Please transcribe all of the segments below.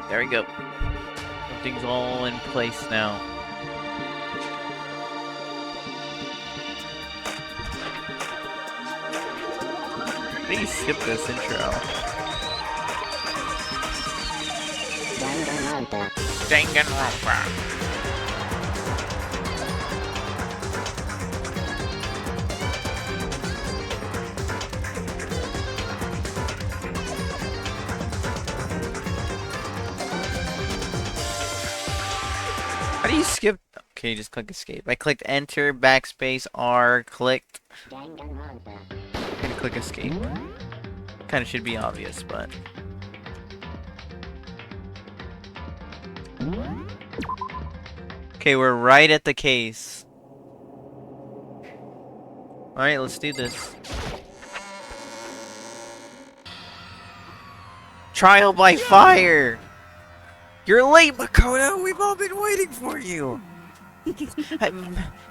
There we go. Everything's all in place now. Please skip this intro. Danganronpa. Danganronpa. How do you skip? Okay, just click escape. I clicked enter, backspace, R, clicked. Danganronpa. And click escape. Kind of should be obvious, but. Okay, we're right at the case. Alright, let's do this. Trial by fire! You're late, Makoto! We've all been waiting for you!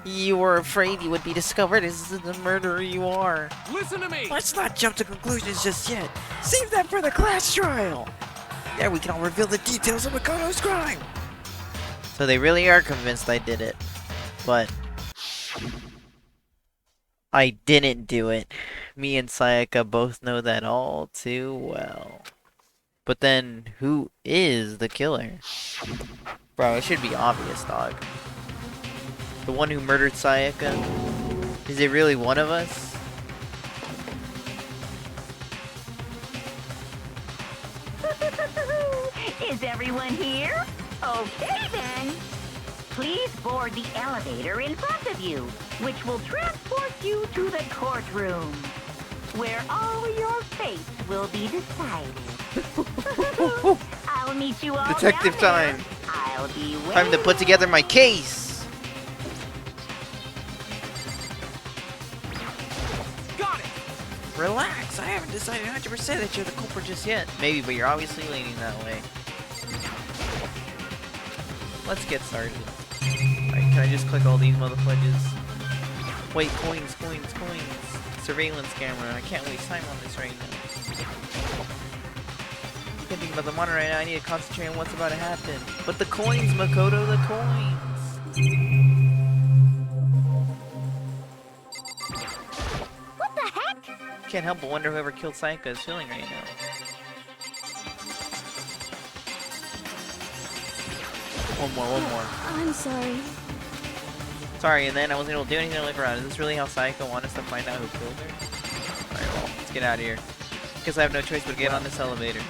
You were afraid you would be discovered as the murderer you are. Listen to me! Let's not jump to conclusions just yet. Save that for the class trial! There we can all reveal the details of Makoto's crime! So they really are convinced I did it. But I didn't do it. Me and Sayaka both know that all too well. But then, who is the killer? Bro, it should be obvious, dog. The one who murdered Sayaka? Is it really one of us? Is everyone here? Okay then. Please board the elevator in front of you, which will transport you to the courtroom, where all your fates will be decided. I'll meet you all Detective down there. time. I'll be waiting. Time to put together my case! Got it! Relax, I haven't decided 100% that you're the culprit just yet. Maybe, but you're obviously leaning that way. Let's get started. Alright, can I just click all these motherfudges? Wait, coins, coins, coins. Surveillance camera. I can't waste time on this right now. Can't think about the monitor right now. I need to concentrate on what's about to happen. But the coins, Makoto, the coins! What the heck? Can't help but wonder whoever killed Sayaka is feeling right now. One more. I'm sorry. Sorry, and then I wasn't able to do anything to look around. Is this really how Sayaka wants us to find out who killed her? Alright, well, let's get out of here. Guess I have no choice but to get on this elevator.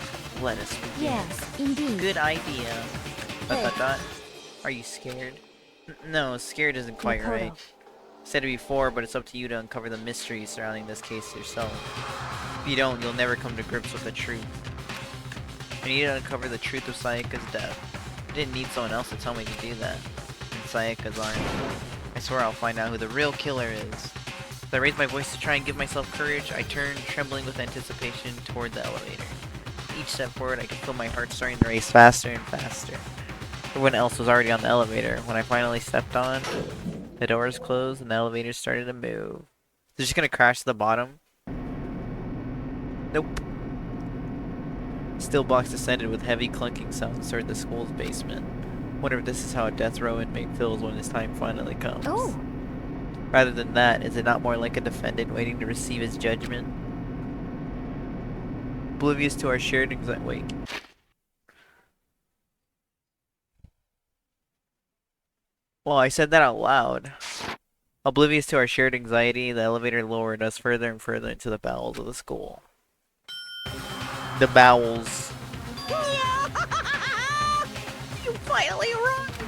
Let us begin. Yes, indeed. Good idea. Hey. Are you scared? No, scared isn't quite Makoto. right. Said it before, but it's up to you to uncover the mysteries surrounding this case yourself. If you don't, you'll never come to grips with the truth. I need to uncover the truth of Sayaka's death. I didn't need someone else to tell me to do that. In Sayaka's arms. I swear I'll find out who the real killer is. As I raise my voice to try and give myself courage, I turn, trembling with anticipation, toward the elevator. Each step forward, I could feel my heart starting to race faster and faster. Everyone else was already on the elevator. When I finally stepped on, the doors closed and the elevator started to move. Is it just gonna crash to the bottom? Nope. Steel box descended with heavy clunking sounds toward the school's basement. Wonder if this is how a death row inmate feels when his time finally comes. Oh. Rather than that, is it not more like a defendant waiting to receive his judgment? Oblivious to our shared anxiety. Wait. Well, I said that out loud. Oblivious to our shared anxiety, the elevator lowered us further and further into the bowels of the school. The bowels. You finally arrived!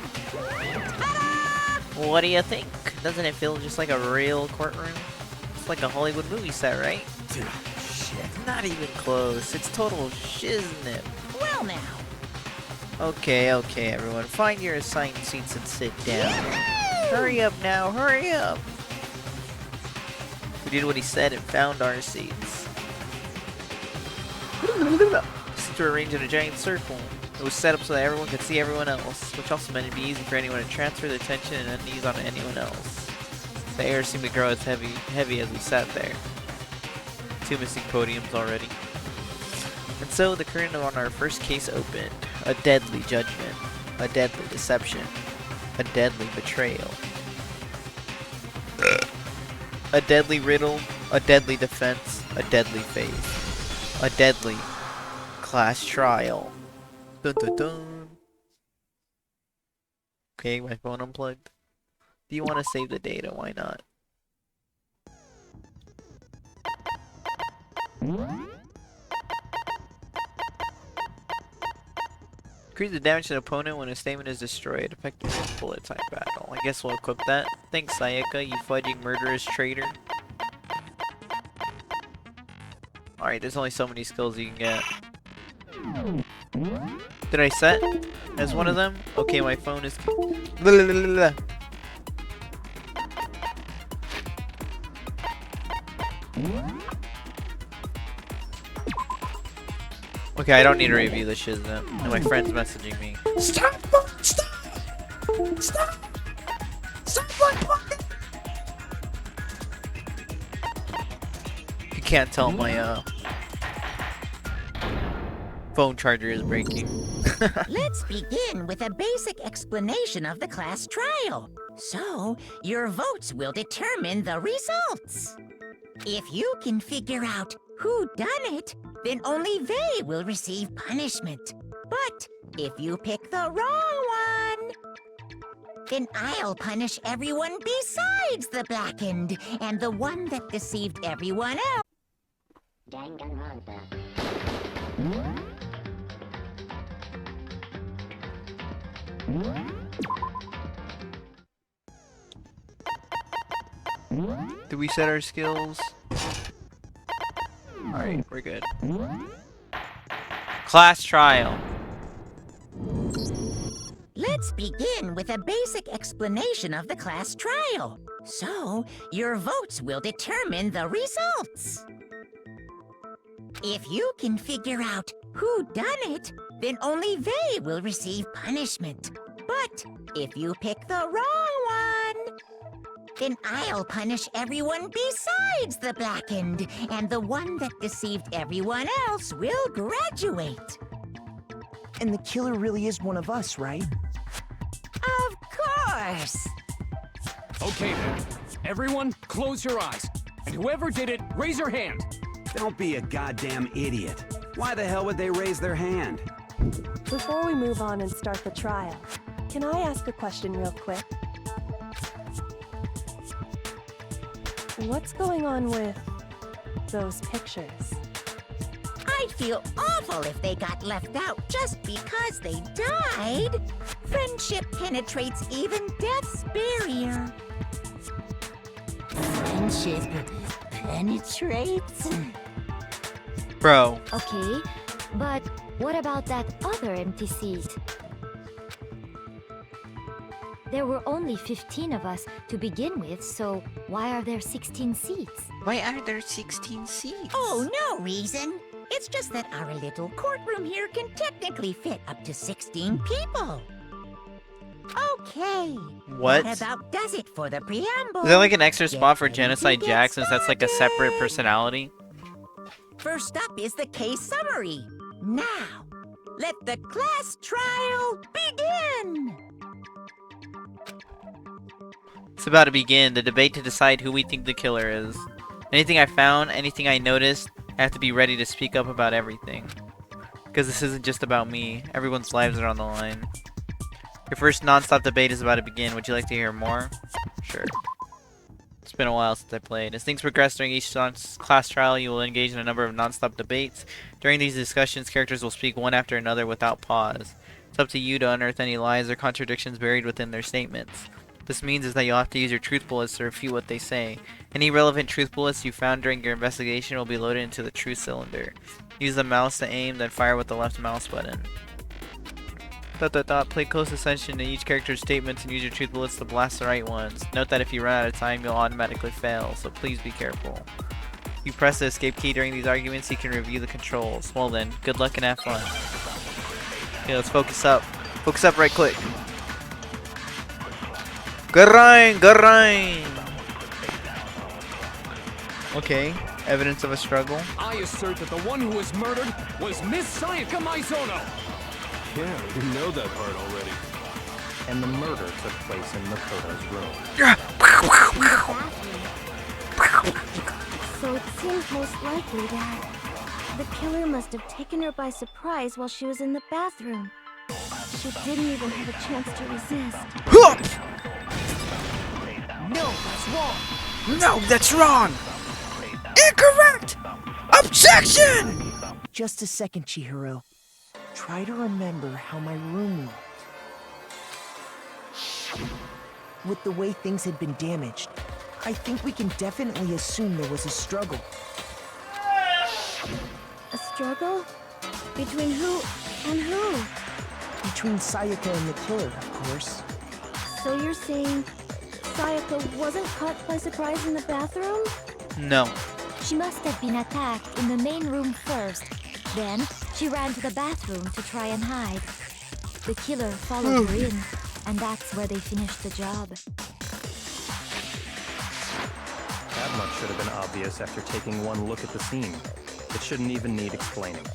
What do you think? Doesn't it feel just like a real courtroom? It's like a Hollywood movie set, right? Dude, shit, not even close. It's total shiznit. Well now. Okay, everyone. Find your assigned seats and sit down. Hurry up now, hurry up! We did what he said and found our seats. Seats were arranged in a giant circle. It was set up so that everyone could see everyone else, which also meant it'd be easy for anyone to transfer their attention and unease on anyone else. The air seemed to grow as heavy as we sat there. 2 missing podiums already. And so the curtain on our first case opened. A deadly judgment. A deadly deception. A deadly betrayal. A deadly riddle. A deadly defense. A deadly faith. A deadly class trial. Dun dun dun. Okay, my phone unplugged. Do you want to save the data? Why not? Increase the damage to the opponent when a statement is destroyed. Effective against bullet type battle. I guess we'll equip that. Thanks, Sayaka, you fudging murderous traitor. Alright, there's only so many skills you can get. Did I set as one of them? Okay, my phone is... Okay, I don't need to review this shit then. And my friend's messaging me. Stop! Stop! Stop! Stop! You can't tell my phone charger is breaking. Let's begin with a basic explanation of the class trial. So, your votes will determine the results. If you can figure out who done it, then only they will receive punishment. But if you pick the wrong one, then I'll punish everyone besides the blackened and the one that deceived everyone else. Danganronpa. Do we set our skills? Alright, we're good. Class trial. Let's begin with a basic explanation of the class trial. So, your votes will determine the results. If you can figure out who done it, then only they will receive punishment. But if you pick the wrong one, then I'll punish everyone besides the blackened, and the one that deceived everyone else will graduate. And the killer really is one of us, right? Of course! Okay then. Everyone, close your eyes. And whoever did it, raise your hand. Don't be a goddamn idiot. Why the hell would they raise their hand? Before we move on and start the trial, can I ask a question real quick? What's going on with those pictures? I'd feel awful if they got left out just because they died. Friendship penetrates even death's barrier. Friendship penetrates? Bro. Okay, but what about that other empty seat? There were only 15 of us to begin with, so why are there 16 seats? Why are there 16 seats? Oh, no reason. It's just that our little courtroom here can technically fit up to 16 people. Okay. What? That about does it for the preamble. Is there like an extra Get spot for ready to Genocide get Jack since that's like a separate started. personality? First up is the case summary. Now, let the class trial begin. It's about to begin, the debate to decide who we think the killer is. Anything I found, anything I noticed, I have to be ready to speak up about everything. Because this isn't just about me, everyone's lives are on the line. Your first non-stop debate is about to begin, would you like to hear more? Sure. It's been a while since I played. As things progress during each class trial, you will engage in a number of non-stop debates. During these discussions, characters will speak one after another without pause. It's up to you to unearth any lies or contradictions buried within their statements. This means is that you'll have to use your truth bullets to refute what they say. Any relevant truth bullets you found during your investigation will be loaded into the truth cylinder. Use the mouse to aim, then fire with the left mouse button. ... Pay close attention to each character's statements and use your truth bullets to blast the right ones. Note that if you run out of time, you'll automatically fail, so please be careful. If you press the escape key during these arguments, you can review the controls. Well then, good luck and have fun. Okay, let's focus up. Focus up, right click. Grind, grind! Okay, Evidence of a struggle? I assert that the one who was murdered was Miss Sayaka Maizono! Yeah, we know that part already. And the murder took place in Makoto's room. So it seems most likely that the killer must have taken her by surprise while she was in the bathroom. She didn't even have a chance to resist. No, that's wrong. No, that's wrong! Incorrect! Objection! Just a second, Chihiro. Try to remember how my room looked. With the way things had been damaged, I think we can definitely assume there was a struggle. A struggle? Between who and who? Between Sayaka and the killer, of course. So you're saying Sayaka wasn't caught by surprise in the bathroom? No. She must have been attacked in the main room first. Then, she ran to the bathroom to try and hide. The killer followed her in, and that's where they finished the job. That much should have been obvious after taking one look at the scene. It shouldn't even need explaining.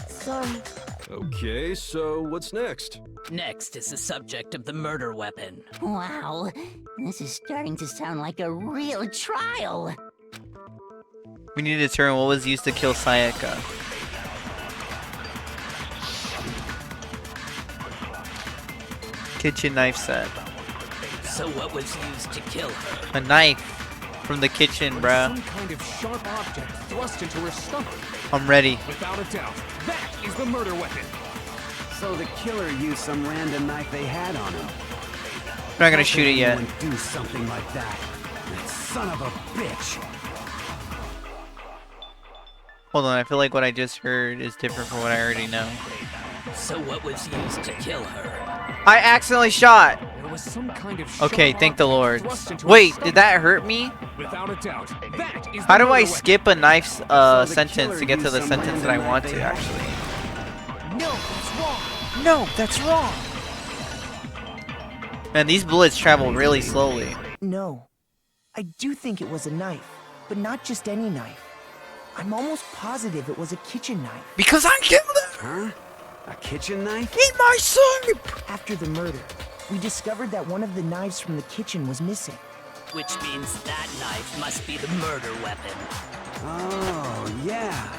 Sorry. Okay, so what's next? Next is the subject of the murder weapon. Wow, this is starting to sound like a real trial. We need to determine what was used to kill Sayaka. Kitchen knife set. So what was used to kill her? A knife from the kitchen, bruh. Some kind of sharp object thrust into her stomach. I'm ready. Without a doubt, that is the murder weapon. So the killer used some random knife they had on him. We're not gonna shoot it yet. How could anyone do something like that? That son of a bitch. Hold on, I feel like what I just heard is different from what I already know. So what was used to kill her? I accidentally shot! There was some kind of Okay, sharp thank the object Lord. thrust into her Wait, stomach. did that hurt me? Without a doubt, that is How the do murder I weapon. skip a knife's the sentence killer to get to used the some sentence that I random want knife to, they had. actually? No, that's wrong. No, that's wrong. Man, these bullets travel really slowly. No. I do think it was a knife, but not just any knife. I'm almost positive it was a kitchen knife. Because I killed him! Huh? A kitchen knife? Eat my soup! After the murder, we discovered that one of the knives from the kitchen was missing. Which means that knife must be the murder weapon. Oh, yeah.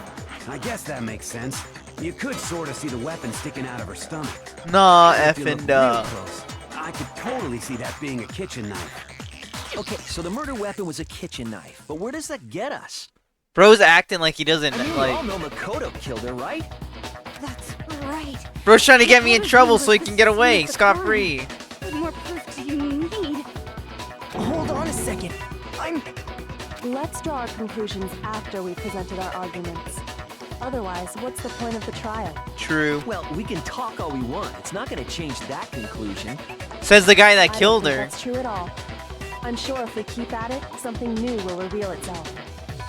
I guess that makes sense. You could sort of see the weapon sticking out of her stomach. Nah, If you look effing real close, I could totally see that being a kitchen knife. Okay, so the murder weapon was a kitchen knife, but where does that get us? Bro's acting like he doesn't, I mean, we all like... know Makoto killed her, right? That's right. Bro's trying to get me in trouble so he can get away, scot-free. What more proof do you need? Hold on a second. Let's draw our conclusions after we've presented our arguments. Otherwise, what's the point of the trial? True. Well, we can talk all we want. It's not going to change that conclusion. Says the guy I that don't killed think her. That's true at all. I'm sure if we keep at it, something new will reveal itself.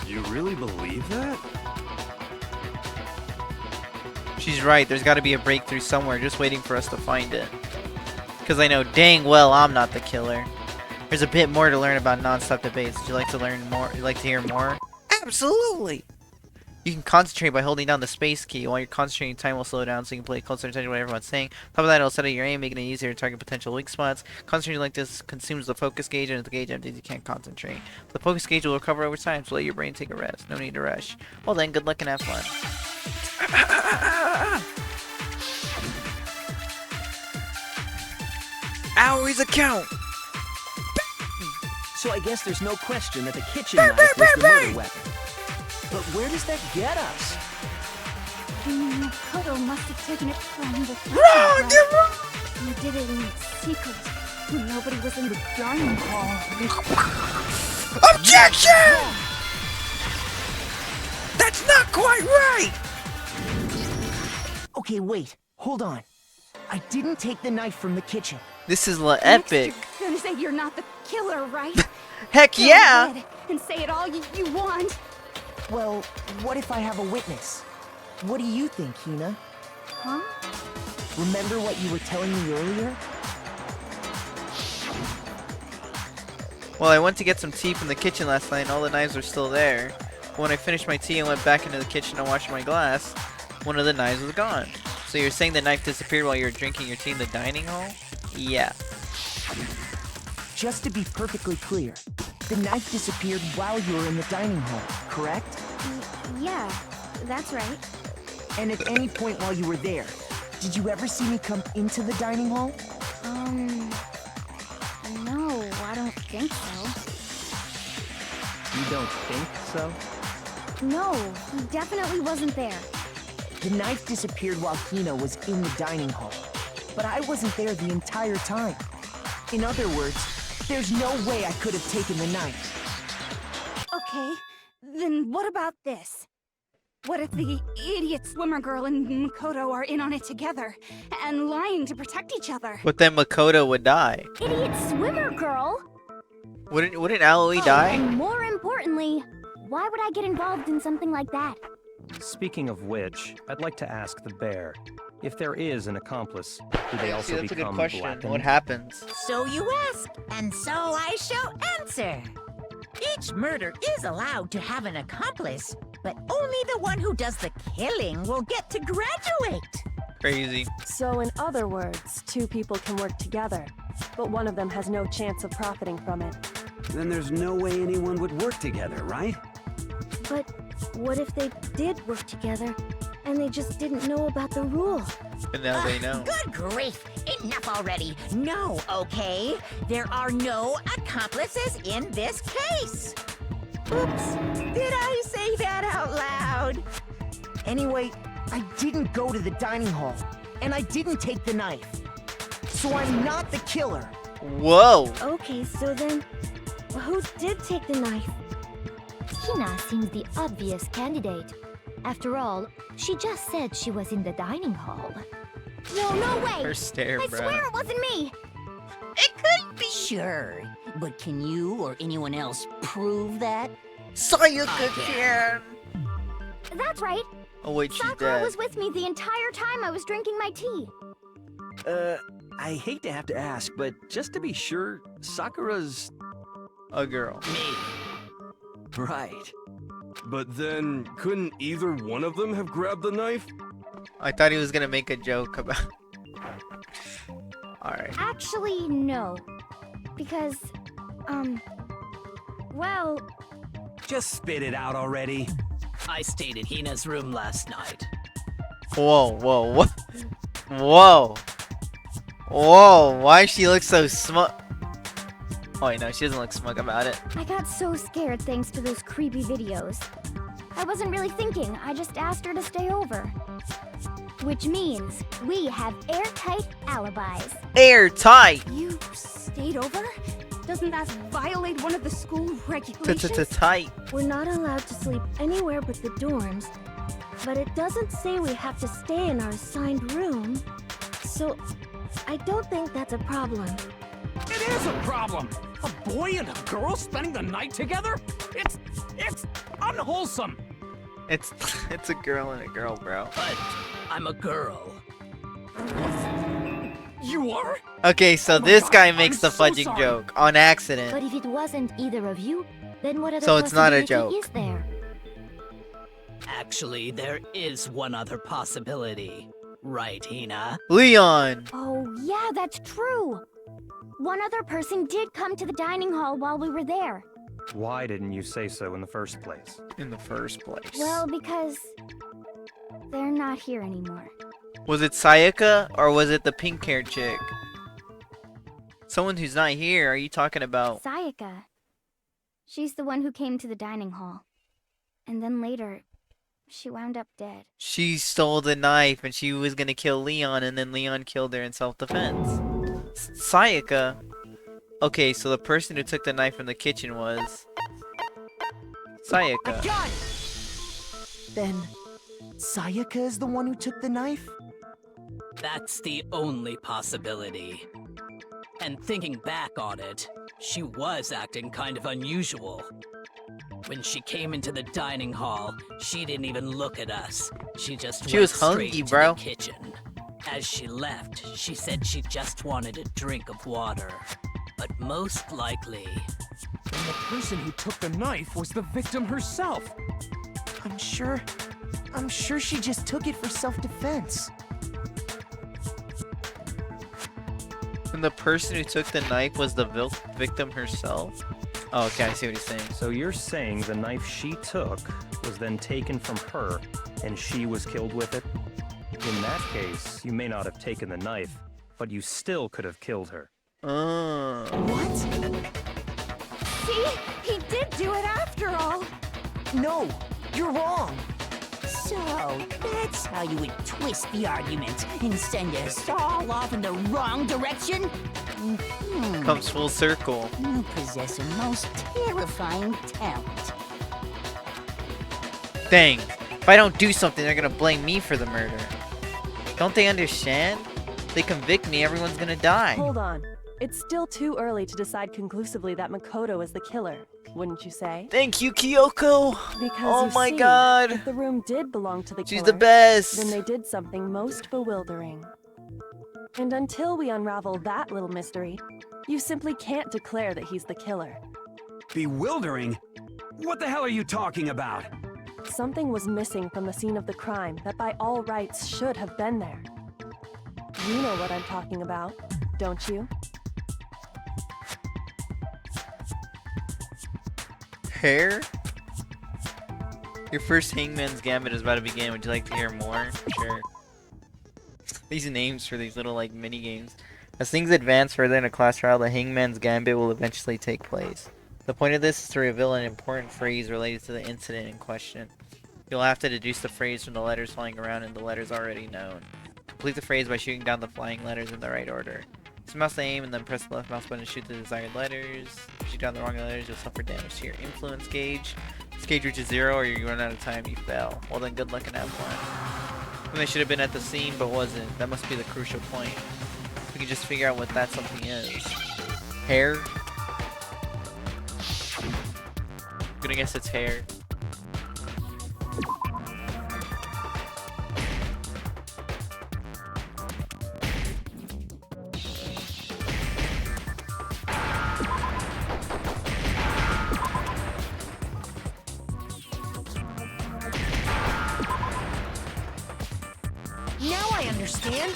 You really believe that? She's right, there's gotta be a breakthrough somewhere just waiting for us to find it. Because I know dang well I'm not the killer. There's a bit more to learn about non-stop debates. Would you like to learn more? Would you like to hear more? Absolutely! You can concentrate by holding down the space key. While you're concentrating, time will slow down so you can pay closer attention to what everyone's saying. On top of that, it'll set your aim, making it easier to target potential weak spots. Concentrating like this consumes the focus gauge, and if the gauge empties, you can't concentrate. The focus gauge will recover over time, so let your brain take a rest. No need to rush. Well then, good luck and have fun. Hour's account! So I guess there's no question that the kitchen knife was the murder weapon. But where does that get us? Makoto must have taken it from the kitchen. Wrong! You're wrong! He did it in secret when nobody was in the dining hall. Objection! That's not quite right! Okay, wait. Hold on. I didn't take the knife from the kitchen. This is epic. You're gonna say you're not the killer, right? Heck yeah! Go ahead and say it all you want. Well, what if I have a witness? What do you think, Hina? Huh? Remember what you were telling me earlier? Well, I went to get some tea from the kitchen last night and all the knives were still there. When I finished my tea and went back into the kitchen to wash my glass, one of the knives was gone. So you're saying the knife disappeared while you were drinking your tea in the dining hall? Yeah. Just to be perfectly clear, the knife disappeared while you were in the dining hall, correct? Yeah, that's right. And at any point while you were there, did you ever see me come into the dining hall? No, I don't think so. You don't think so? No, he definitely wasn't there. The knife disappeared while Hina was in the dining hall, but I wasn't there the entire time. In other words, there's no way I could have taken the knife. Okay, then what about this? What if the idiot swimmer girl and Makoto are in on it together, and lying to protect each other? But then Makoto would die. Idiot swimmer girl? Wouldn't Aoi die? And more importantly, why would I get involved in something like that? Speaking of which, I'd like to ask the bear, if there is an accomplice, do they also that's a good become question. blackened? What happens? So you ask, and so I shall answer. Each murder is allowed to have an accomplice, but only the one who does the killing will get to graduate. Crazy. So in other words, two people can work together, but one of them has no chance of profiting from it. Then there's no way anyone would work together, right? But what if they did work together, and they just didn't know about the rule? And now they know. Good grief! Enough already! No, okay? There are no accomplices in this case! Oops! Did I say that out loud? Anyway, I didn't go to the dining hall, and I didn't take the knife. So I'm not the killer. Whoa! Okay, so then, who did take the knife? Hina seems the obvious candidate. After all, she just said she was in the dining hall. No way! Her stare, I bro. swear it wasn't me! It could be. Sure, but can you or anyone else prove that? Sayaka can! That's right. Oh wait, she's Sakura dead. was with me the entire time I was drinking my tea. I hate to have to ask, but just to be sure, Sakura's... A girl. Right. But then, couldn't either one of them have grabbed the knife? I thought he was gonna make a joke about... Alright. Actually, no. Because, well... Just spit it out already. I stayed in Hina's room last night. Whoa, whoa, what? Whoa! Whoa, why she look so smug? Oh wait, no, she doesn't look smug about it. I got so scared thanks to those creepy videos. I wasn't really thinking, I just asked her to stay over. Which means we have airtight alibis. Airtight! You stayed over? Doesn't that violate one of the school regulations? Tight. We're not allowed to sleep anywhere but the dorms, but it doesn't say we have to stay in our assigned room. So, I don't think that's a problem. It is a problem! A boy and a girl spending the night together? It's unwholesome! It's a girl and a girl, bro. But I'm a girl. You are? Okay, so Oh my this God, guy makes the I'm so fudging sorry. joke on accident. But if it wasn't either of you, then what other So it's not a possibility joke. is there? Actually, there is one other possibility. Right, Hina? Leon! Oh, yeah, that's true. One other person did come to the dining hall while we were there. Why didn't you say so in the first place? In the first place. Well, because they're not here anymore. Was it Sayaka or was it the pink-haired chick? Someone who's not here, are you talking about? Sayaka. She's the one who came to the dining hall. And then later, she wound up dead. She stole the knife and she was gonna kill Leon and then Leon killed her in self-defense. Sayaka? Okay, so the person who took the knife from the kitchen was... Sayaka. Then, Sayaka is the one who took the knife? That's the only possibility. And thinking back on it, she was acting kind of unusual. When she came into the dining hall, she didn't even look at us. She just She went was hungry, straight bro. to the kitchen. As she left, she said she just wanted a drink of water. But most likely, the person who took the knife was the victim herself. I'm sure she just took it for self-defense. And the person who took the knife was the victim herself? Oh, okay, I see what he's saying. So you're saying the knife she took was then taken from her, and she was killed with it? In that case, you may not have taken the knife, but you still could have killed her. What? See? He did do it after all! No, you're wrong. So, that's how you would twist the argument and send us all off in the wrong direction? Comes full circle. You possess a most terrifying talent. Dang. If I don't do something, they're gonna blame me for the murder. Don't they understand? If they convict me, everyone's gonna die. Hold on. It's still too early to decide conclusively that Makoto is the killer, wouldn't you say? Thank you, Kyoko! Because Oh you my see, god! if the room did belong to the She's killer, the best! then they did something most bewildering. And until we unravel that little mystery, you simply can't declare that he's the killer. Bewildering? What the hell are you talking about? Something was missing from the scene of the crime that by all rights should have been there. You know what I'm talking about, don't you? Hair? Your first Hangman's Gambit is about to begin. Would you like to hear more? Sure. These names for these little, like, mini games. As things advance further in a class trial, the Hangman's Gambit will eventually take place. The point of this is to reveal an important phrase related to the incident in question. You'll have to deduce the phrase from the letters flying around and the letters already known. Complete the phrase by shooting down the flying letters in the right order. Just mouse the aim and then press the left mouse button to shoot the desired letters. If you shoot down the wrong letters, you'll suffer damage to your influence gauge. If this gauge reaches 0 or you run out of time, you fail. Well then, good luck and have fun. When they should have been at the scene but wasn't. That must be the crucial point. We can just figure out what that something is. Hair? I'm gonna guess it's hair. Now I understand.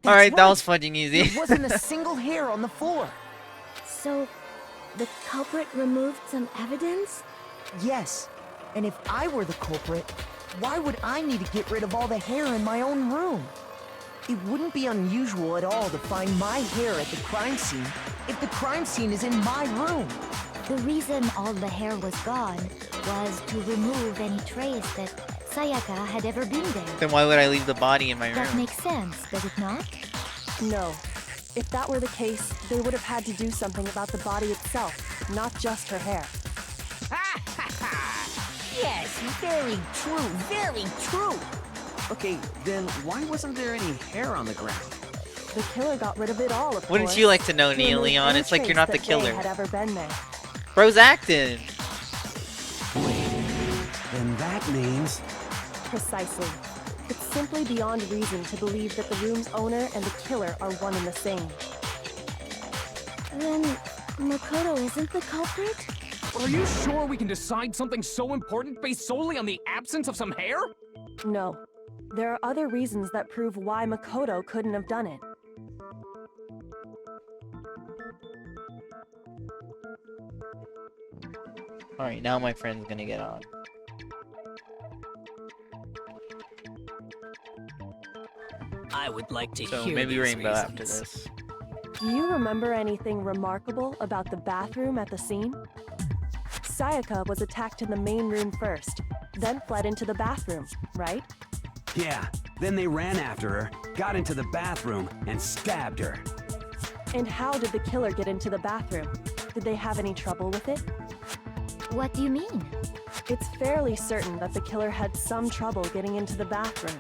Alright, that was fucking easy. There wasn't a single hair on the floor. So, the culprit removed some evidence? Yes. And if I were the culprit, why would I need to get rid of all the hair in my own room? It wouldn't be unusual at all to find my hair at the crime scene if the crime scene is in my room. The reason all the hair was gone was to remove any trace that Sayaka had ever been there. Then why would I leave the body in my room? That makes sense, does it not? No. If that were the case, they would have had to do something about the body itself, not just her hair. Yes, very true, very true. Okay, then why wasn't there any hair on the ground? The killer got rid of it all, of Wouldn't course. you like to know, He Nia removed Leon? any It's like you're trace not the that killer. they had ever been there. Bro's acting. Then that means... Precisely. It's simply beyond reason to believe that the room's owner and the killer are one and the same. Then Makoto isn't the culprit? Are you sure we can decide something so important based solely on the absence of some hair? No. There are other reasons that prove why Makoto couldn't have done it. Alright, now my friend's gonna get on. I would like to So hear maybe these Rainbow reasons. after this. Do you remember anything remarkable about the bathroom at the scene? Sayaka was attacked in the main room first, then fled into the bathroom, right? Yeah, then they ran after her, got into the bathroom, and stabbed her. And how did the killer get into the bathroom? Did they have any trouble with it? What do you mean? It's fairly certain that the killer had some trouble getting into the bathroom.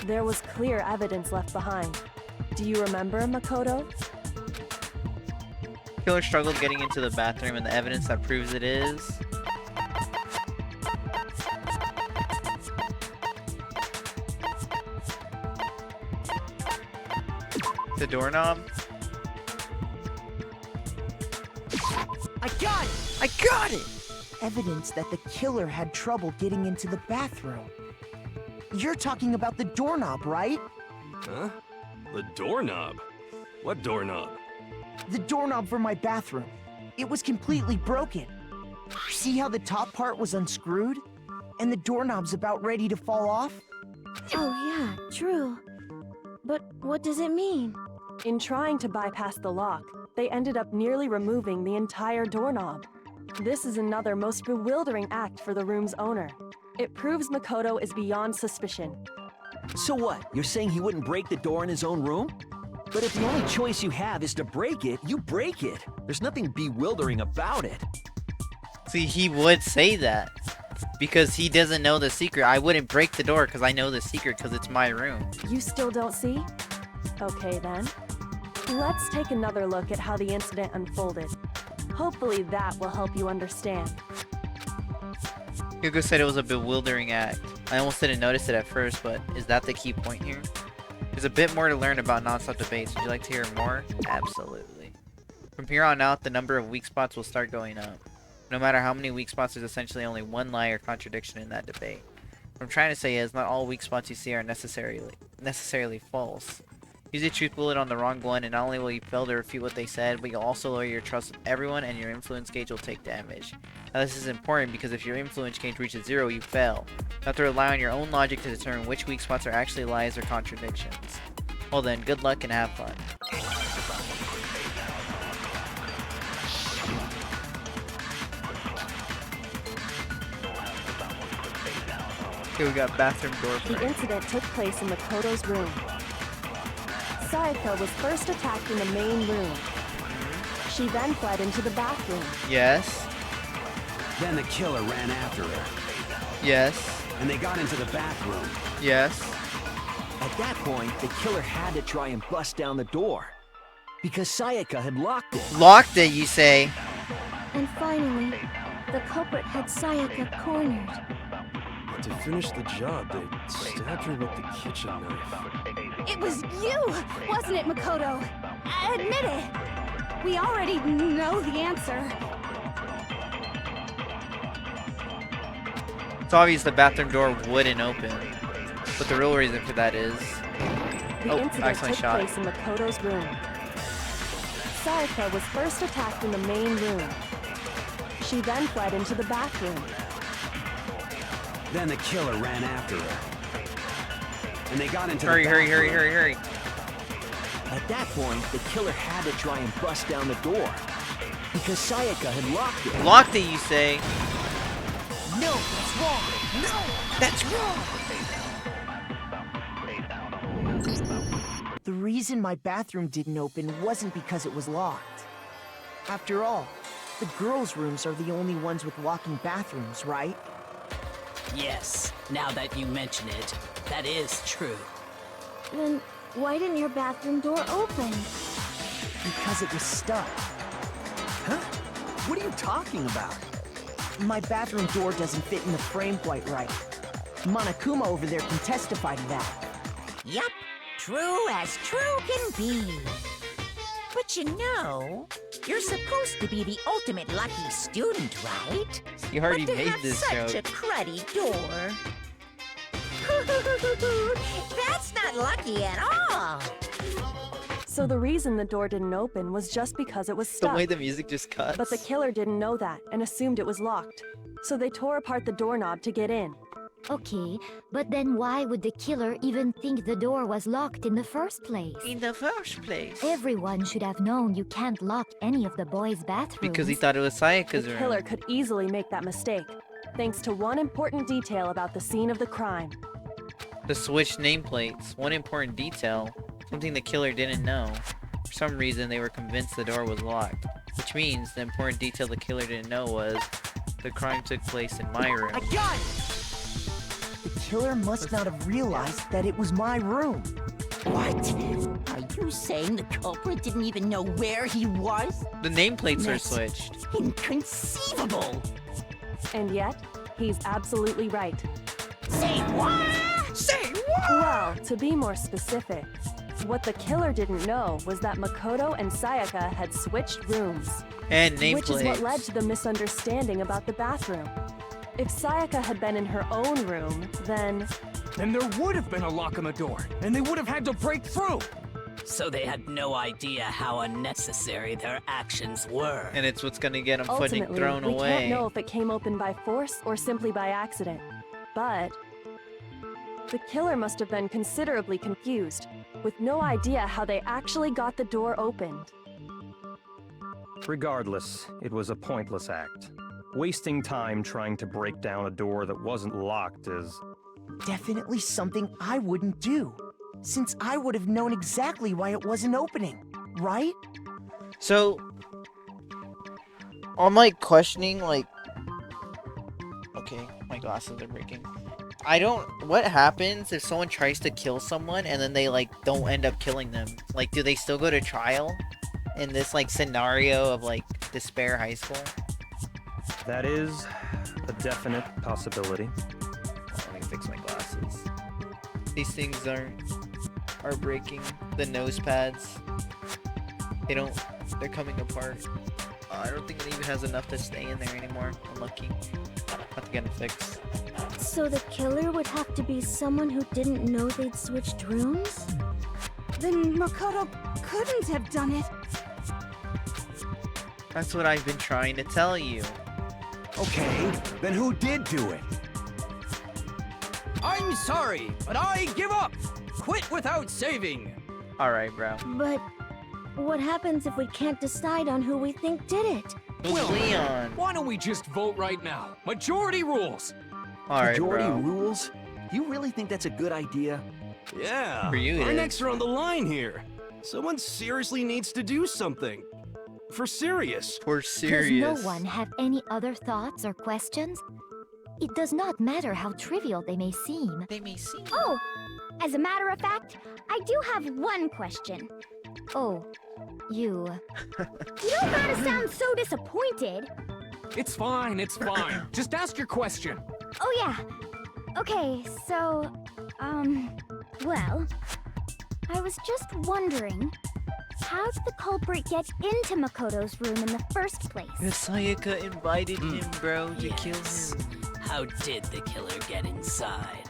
There was clear evidence left behind. Do you remember, Makoto? Killer struggled getting into the bathroom, and the evidence that proves it is... the doorknob? got it! I got it! Evidence that the killer had trouble getting into the bathroom. You're talking about the doorknob, right? Huh? The doorknob? What doorknob? The doorknob for my bathroom. It was completely broken. See how the top part was unscrewed? And the doorknob's about ready to fall off? Oh yeah, true. But what does it mean? In trying to bypass the lock, they ended up nearly removing the entire doorknob. This is another most bewildering act for the room's owner. It proves Makoto is beyond suspicion. So what? You're saying he wouldn't break the door in his own room? But if the only choice you have is to break it, you break it. There's nothing bewildering about it. See, he would say that. Because he doesn't know the secret. I wouldn't break the door because I know the secret because it's my room. You still don't see? Okay then. Let's take another look at how the incident unfolded. Hopefully that will help you understand. Hugo said it was a bewildering act. I almost didn't notice it at first, but is that the key point here? There's a bit more to learn about non-stop debates. Would you like to hear more? Absolutely. From here on out, the number of weak spots will start going up. No matter how many weak spots, there's essentially only one lie or contradiction in that debate. What I'm trying to say is, not all weak spots you see are necessarily false. Use a truth bullet on the wrong one, and not only will you fail to refute what they said, but you'll also lower your trust with everyone, and your influence gauge will take damage. Now this is important because if your influence gauge reaches 0, you fail. You have to rely on your own logic to determine which weak spots are actually lies or contradictions. Well then, good luck and have fun. Okay, we got bathroom door break. The incident took place in Makoto's room. Sayaka was first attacked in the main room. She then fled into the bathroom. Yes. Then the killer ran after her. Yes. And they got into the bathroom. Yes. At that point, the killer had to try and bust down the door. Because Sayaka had locked it. Locked it, you say? And finally, the culprit had Sayaka cornered. To finish the job, they stabbed her with the kitchen knife. It was you, wasn't it, Makoto? Admit it. We already know the answer. It's obvious the bathroom door wouldn't open. But the real reason for that is... The incident took place in Makoto's room. Sayaka was first attacked in the main room. She then fled into the bathroom. Then the killer ran after her. And they got into hurry, the hurry, bathroom. hurry, hurry, hurry. At that point, the killer had to try and bust down the door. Because Sayaka had locked it. Locked it, you say? No, that's wrong. No, that's wrong. The reason my bathroom didn't open wasn't because it was locked. After all, the girls' rooms are the only ones with locking bathrooms, right? Yes, now that you mention it, that is true. Then why didn't your bathroom door open? Because it was stuck. Huh? What are you talking about? My bathroom door doesn't fit in the frame quite right. Monokuma over there can testify to that. Yup, true as true can be. But you know, you're supposed to be the ultimate lucky student, right? You already but to made have this such joke. a cruddy door. That's not lucky at all. So the reason the door didn't open was just because it was The stuck. way the music just cuts. But the killer didn't know that and assumed it was locked. So they tore apart the doorknob to get in. Okay, but then why would the killer even think the door was locked in the first place? In the first place. Everyone should have known you can't lock any of the boys' bathrooms. Because he thought it was Sayaka's The room. killer could easily make that mistake, thanks to one important detail about the scene of the crime. The switched nameplates. One important detail. Something the killer didn't know. For some reason, they were convinced the door was locked. Which means the important detail the killer didn't know was the crime took place in my room. I got it! The killer must not have realized that it was my room. What? Are you saying the culprit didn't even know where he was? The nameplates are That's switched. Inconceivable! And yet, he's absolutely right. Say what? Say what? Well, to be more specific, what the killer didn't know was that Makoto and Sayaka had switched rooms. And which is what led nameplates. to the misunderstanding about the bathroom. If Sayaka had been in her own room, then Then there would have been a lock on the door, and they would have had to break through. So they had no idea how unnecessary their actions were. And it's what's gonna get them footing ultimately, thrown we away. can't know if it came open by force or simply by accident. But the killer must have been considerably confused, with no idea how they actually got the door opened. Regardless, it was a pointless act. Wasting time trying to break down a door that wasn't locked is... Definitely something I wouldn't do, since I would have known exactly why it wasn't opening, right? So, I'm like questioning, like, okay, my glasses are breaking. What happens if someone tries to kill someone and then they like don't end up killing them? Like, do they still go to trial in this like scenario of like Despair High School? That is a definite possibility. Let me fix my glasses. These things are breaking. The nose pads. They're coming apart. I don't think it even has enough to stay in there anymore. Unlucky. Have to get them fixed. So the killer would have to be someone who didn't know they'd switched rooms? Then Makoto couldn't have done it. That's what I've been trying to tell you. Okay, then who did do it? I'm sorry, but I give up. Quit without saving. Alright, bro. But what happens if we can't decide on who we think did it? Who's Leon? Why don't we just vote right now? Majority rules. Alright, Majority bro. rules? You really think that's a good idea? Yeah. For you, it our is. necks are on the line here. Someone seriously needs to do something. For serious. For Does serious. no one have any other thoughts or questions? It does not matter how trivial they may seem. They may seem. Oh, as a matter of fact, I do have one question. Oh, you. You don't gotta sound so disappointed. It's fine, it's fine. Just ask your question. Oh yeah. Okay, so, well, I was just wondering, how did the culprit get into Makoto's room in the first place? Sayaka invited him, bro, to kill Yes. him. How did the killer get inside?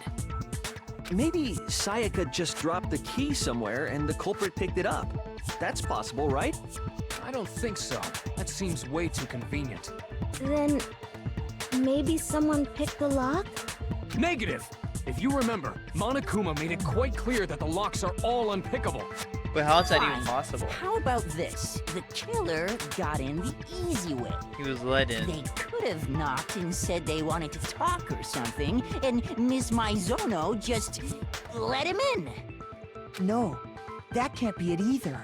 Maybe Sayaka just dropped the key somewhere and the culprit picked it up. That's possible, right? I don't think so. That seems way too convenient. Then maybe someone picked the lock? Negative! If you remember, Monokuma made it quite clear that the locks are all unpickable. But how is that even Fine. possible? How about this? The killer got in the easy way. He was let in. They could have knocked and said they wanted to talk or something, and Ms. Maizono just let him in. No, that can't be it either.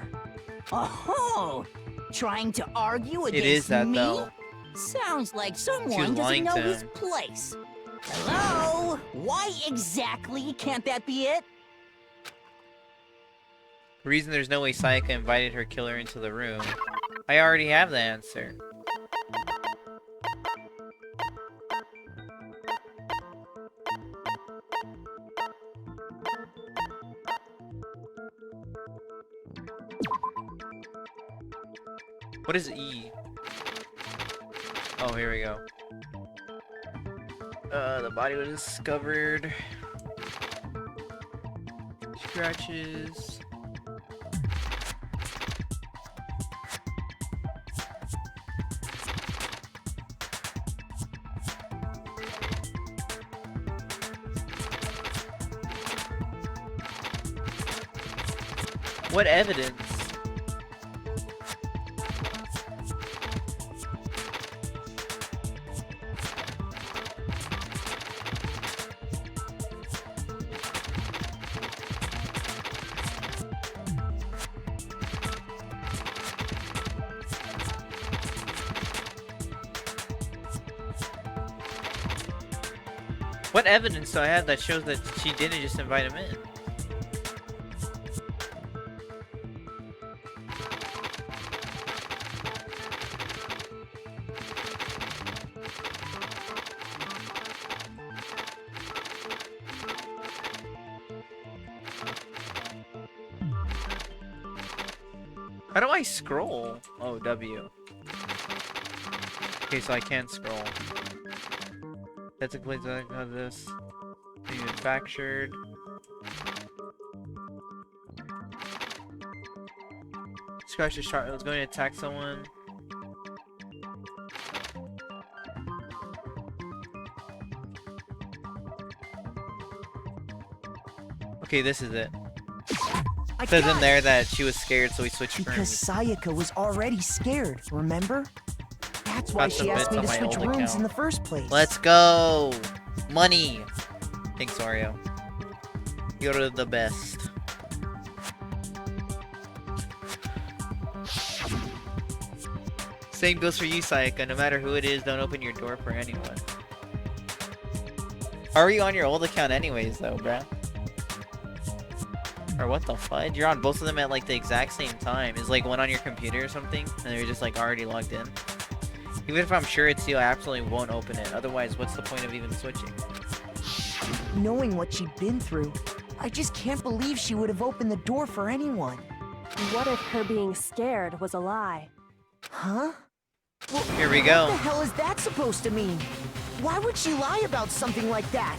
Oh, trying to argue against It is that, me? though. Sounds like someone lying doesn't know to his him. place. Hello? Why exactly can't that be it? The reason there's no way Sayaka invited her killer into the room. I already have the answer. What is E? Oh, here we go. The body was discovered. Scratches. What evidence? What evidence do I have that shows that she didn't just invite him in? How do I scroll? Oh, W. Okay, so I can't scroll. That's a place that I have this. Manufactured. Scratch the chart. I was going to attack someone. Okay, this is it. It says in there that she was scared, so we switched Because rooms. Sayaka was already scared, remember? That's why Got some she asked bits me on to my switch old rooms account. in the first place. Let's go! Money! Thanks, Oreo. You're the best. Same goes for you, Sayaka. No matter who it is, don't open your door for anyone. How are you on your old account anyways, though, bruh? Or what the fudge? You're on both of them at like the exact same time. Is like one on your computer or something? And you're just like already logged in? Even if I'm sure it's you, I absolutely won't open it. Otherwise, what's the point of even switching? Knowing what she'd been through, I just can't believe she would have opened the door for anyone. What if her being scared was a lie? Huh? Well, Here we go. What the hell is that supposed to mean? Why would she lie about something like that?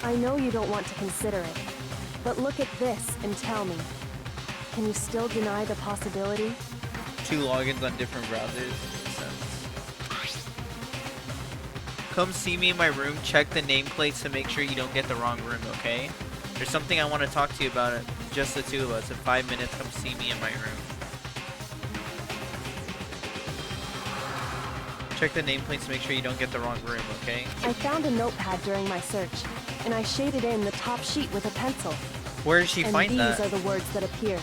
I know you don't want to consider it, but look at this and tell me. Can you still deny the possibility? 2 logins on different browsers. Makes sense. Come see me in my room. Check the nameplates to make sure you don't get the wrong room, okay? There's something I want to talk to you about. It. Just the 2 of us. In 5 minutes, come see me in my room. Check the nameplates to make sure you don't get the wrong room, okay? I found a notepad during my search, and I shaded in the top sheet with a pencil. Where did she find that? And these are the words that appeared.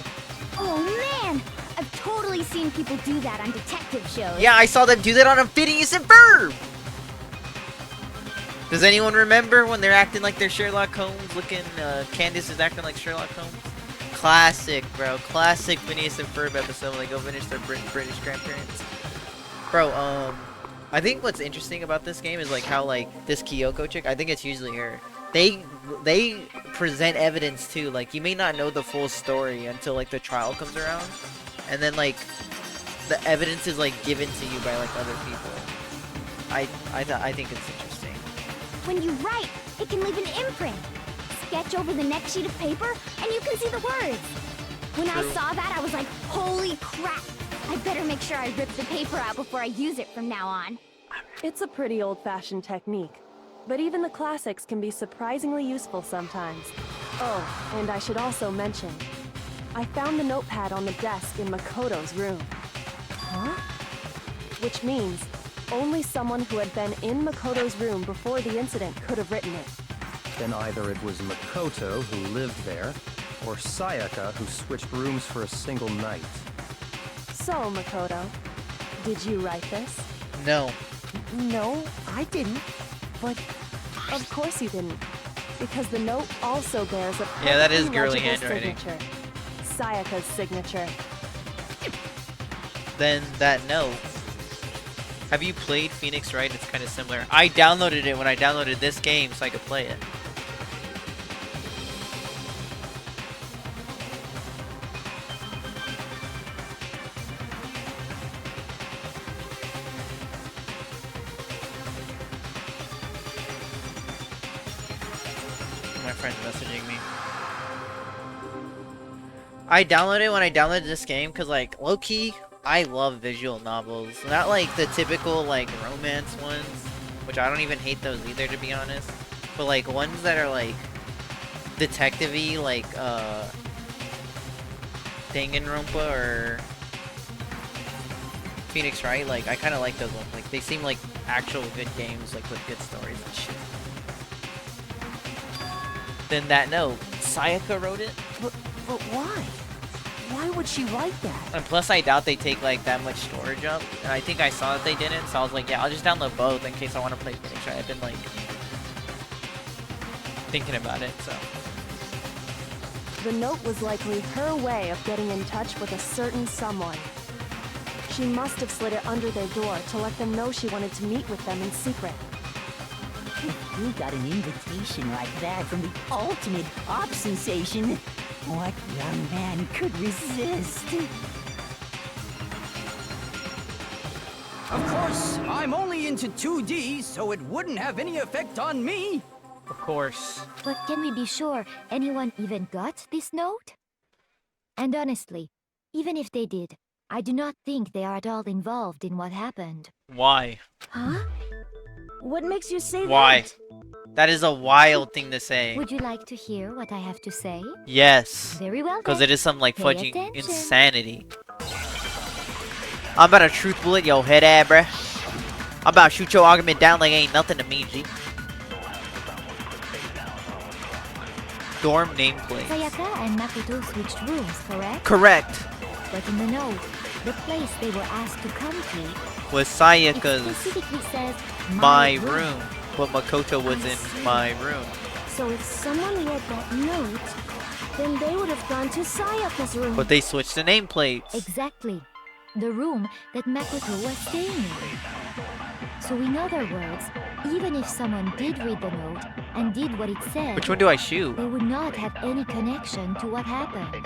Oh man! I've totally seen people do that on detective shows. Yeah, I saw them do that on a Phineas and Ferb! Does anyone remember when they're acting like they're Sherlock Holmes? Looking, Candace is acting like Sherlock Holmes? Classic, bro. Classic Phineas and Ferb episode when they go finish their British grandparents. Bro, I think what's interesting about this game is like how like this Kyoko chick, I think it's usually her. They present evidence too. Like you may not know the full story until like the trial comes around, and then like the evidence is like given to you by like other people. I think it's interesting. When you write, it can leave an imprint. Sketch over the next sheet of paper, and you can see the words. When I saw that, I was like, holy crap! I better make sure I rip the paper out before I use it from now on. It's a pretty old-fashioned technique, but even the classics can be surprisingly useful sometimes. Oh, and I should also mention, I found the notepad on the desk in Makoto's room. Huh? Which means only someone who had been in Makoto's room before the incident could have written it. Then either it was Makoto who lived there, or Sayaka who switched rooms for a single night. So, Makoto, did you write this? No. No, I didn't. But of course you didn't, because the note also bears a Yeah, that is perfectly girly legible handwriting. signature. Sayaka's signature. Then that note. Have you played Phoenix Wright? It's kind of similar. I downloaded it when I downloaded this game so I could play it. My friend's messaging me. I downloaded it when I downloaded this game because, like, low-key, I love visual novels. Not like the typical, like, romance ones, which I don't even hate those either, to be honest. But, like, ones that are, like, detective-y, like, danganronpa or Phoenix Wright, like, I kind of like those ones. Like, they seem like actual good games, like, with good stories and shit. Then that note, Sayaka wrote it? But why? Why would she write that? And plus, I doubt they take, like, that much storage up. And I think I saw that they didn't, so I was like, yeah, I'll just download both in case I want to play Phoenix Wright. I've been, like, thinking about it, so. The note was likely her way of getting in touch with a certain someone. She must have slid it under their door to let them know she wanted to meet with them in secret. If you got an invitation like that from the ultimate pop sensation, what young man could resist? Of course, I'm only into 2D, so it wouldn't have any effect on me. Of course. But can we be sure anyone even got this note? And honestly, even if they did, I do not think they are at all involved in what happened. Why? Huh? What makes you say Why? that? That is a wild thing to say. Would you like to hear what I have to say? Yes. Very well. Because then. it is some like Pay fudging attention. insanity. I'm about to truth bullet your head ad, bruh. I'm about to shoot your argument down like ain't nothing to me, G. Dorm nameplate. Sayaka and Makoto switched rooms, correct? Correct. But in the note, the place they were asked to come to, Was it Sayaka's specifically says my room. But Makoto was in my room. So if someone read that note, then they would have gone to Sayaka's room. But they switched the nameplates. Exactly. The room that Makoto was staying in. So in other words, even if someone did read the note and did what it said, Which one do I shoot? they would not have any connection to what happened.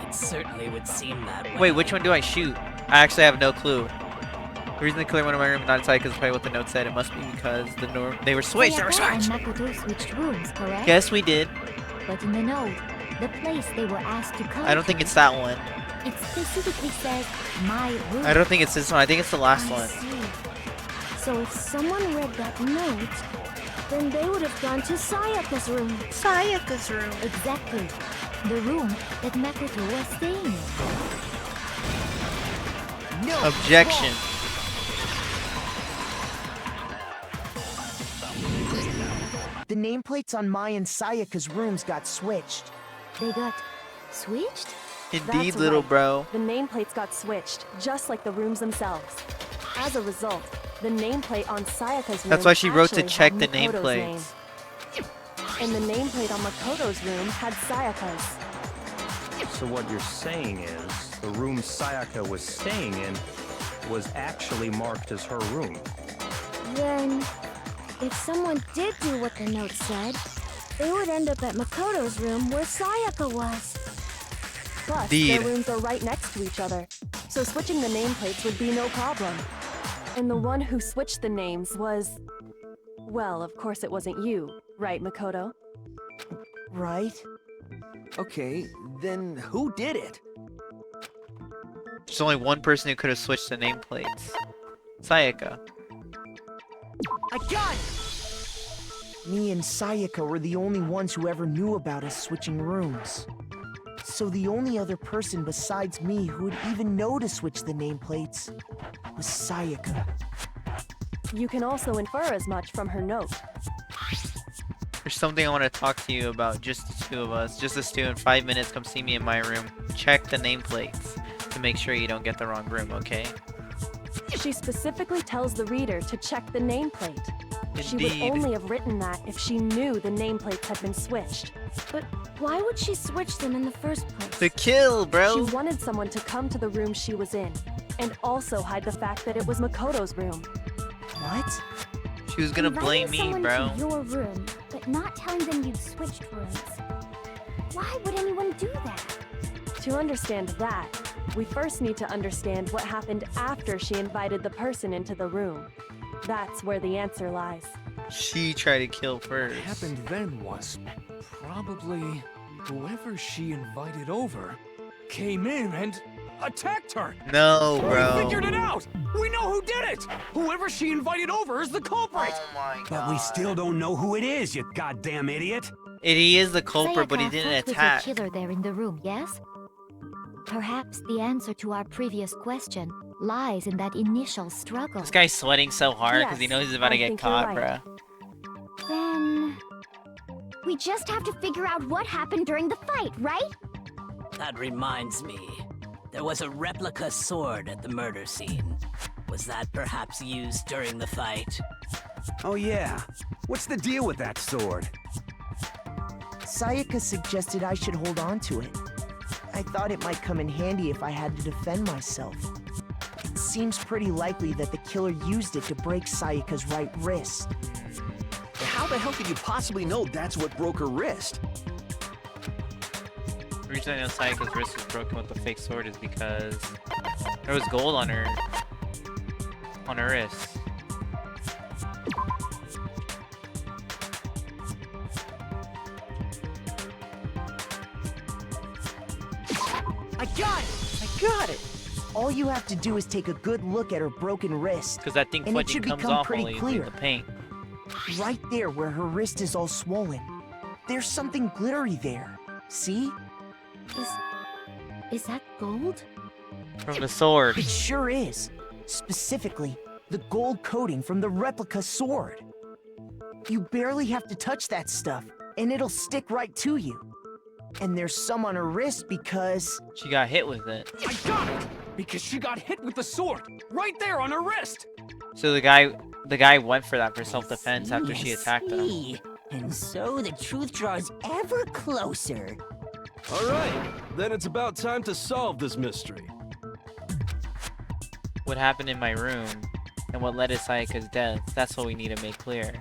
It certainly would seem that way. Wait, which one do I shoot? I actually have no clue. The reason the killer went in my room and not inside because probably what the note said. It must be because they were switched. They were Sayaka and switched. Makoto switched rooms, correct? Yes, we did. But in the note, the place they were asked to come I don't think to, it's that one. it specifically says my room. I don't think it's this one. I think it's the last I one. see. So if someone read that note, then they would have gone to Sayaka's room. Sayaka's room. Exactly. The room that Makoto was staying in. No. Objection. The nameplates on Mai and Sayaka's rooms got switched. They got switched? Indeed, That's little right. bro. The nameplates got switched, just like the rooms themselves. As a result, the nameplate on Sayaka's room That's why she wrote to actually check had the Makoto's name. nameplates. And the nameplate on Makoto's room had Sayaka's. So what you're saying is, the room Sayaka was staying in was actually marked as her room. Then, if someone did do what the note said, they would end up at Makoto's room where Sayaka was. Plus, Indeed. their rooms are right next to each other, so switching the nameplates would be no problem. And the one who switched the names was... Well, of course it wasn't you, right, Makoto? Right? Okay, then who did it? There's only one person who could have switched the nameplates. Sayaka. I got it! Me and Sayaka were the only ones who ever knew about us switching rooms. So the only other person besides me who would even know to switch the nameplates was Sayaka. You can also infer as much from her note. There's something I want to talk to you about, just the two of us. Just us two. In 5 minutes, come see me in my room. Check the nameplates to make sure you don't get the wrong room, okay? She specifically tells the reader to check the nameplate. She would Indeed. only have written that if she knew the nameplates had been switched. But why would she switch them in the first place? The kill, bro. She wanted someone to come to the room she was in, and also hide the fact that it was Makoto's room. What? She was gonna blame Inviting me, someone bro. to your room, but not telling them you'd switched rooms. Why would anyone do that? To understand that, we first need to understand what happened after she invited the person into the room. That's where the answer lies. She tried to kill What first. happened then was probably whoever she invited over came in and attacked her. No, We figured bro. it out. We know who did it. Whoever she invited over is the culprit. Oh my But we god. still don't know who it is, you goddamn idiot! He is the culprit, but he Sayaka didn't thought with attack. the killer there in the room, yes? Perhaps the answer to our previous question lies in that initial struggle. This guy's sweating so hard because he Yes, knows he's about to I get think you're caught, right. bro. Then... we just have to figure out what happened during the fight, right? That reminds me. There was a replica sword at the murder scene. Was that perhaps used during the fight? Oh yeah, what's the deal with that sword? Sayaka suggested I should hold on to it. I thought it might come in handy if I had to defend myself. It seems pretty likely that the killer used it to break Sayaka's right wrist. How the hell could you possibly know that's what broke her wrist? The reason I know Sayaka's wrist was broken with the fake sword is because there was gold on her On her wrist. I got it! I got it! All you have to do is take a good look at her broken wrist. Because that thing and it fudging should comes become off pretty while you clear. leave the paint. Right there where her wrist is all swollen. There's something glittery there. See? Is that gold? From the sword. It sure is. Specifically, the gold coating from the replica sword. You barely have to touch that stuff, and it'll stick right to you. And there's some on her wrist because... She got hit with it. I got it! Because she got hit with the sword, right there on her wrist! So the guy went for that for self-defense after she attacked him. See? And so the truth draws ever closer. All right, then it's about time to solve this mystery. What happened in my room, and what led to Sayaka's death, that's what we need to make clear.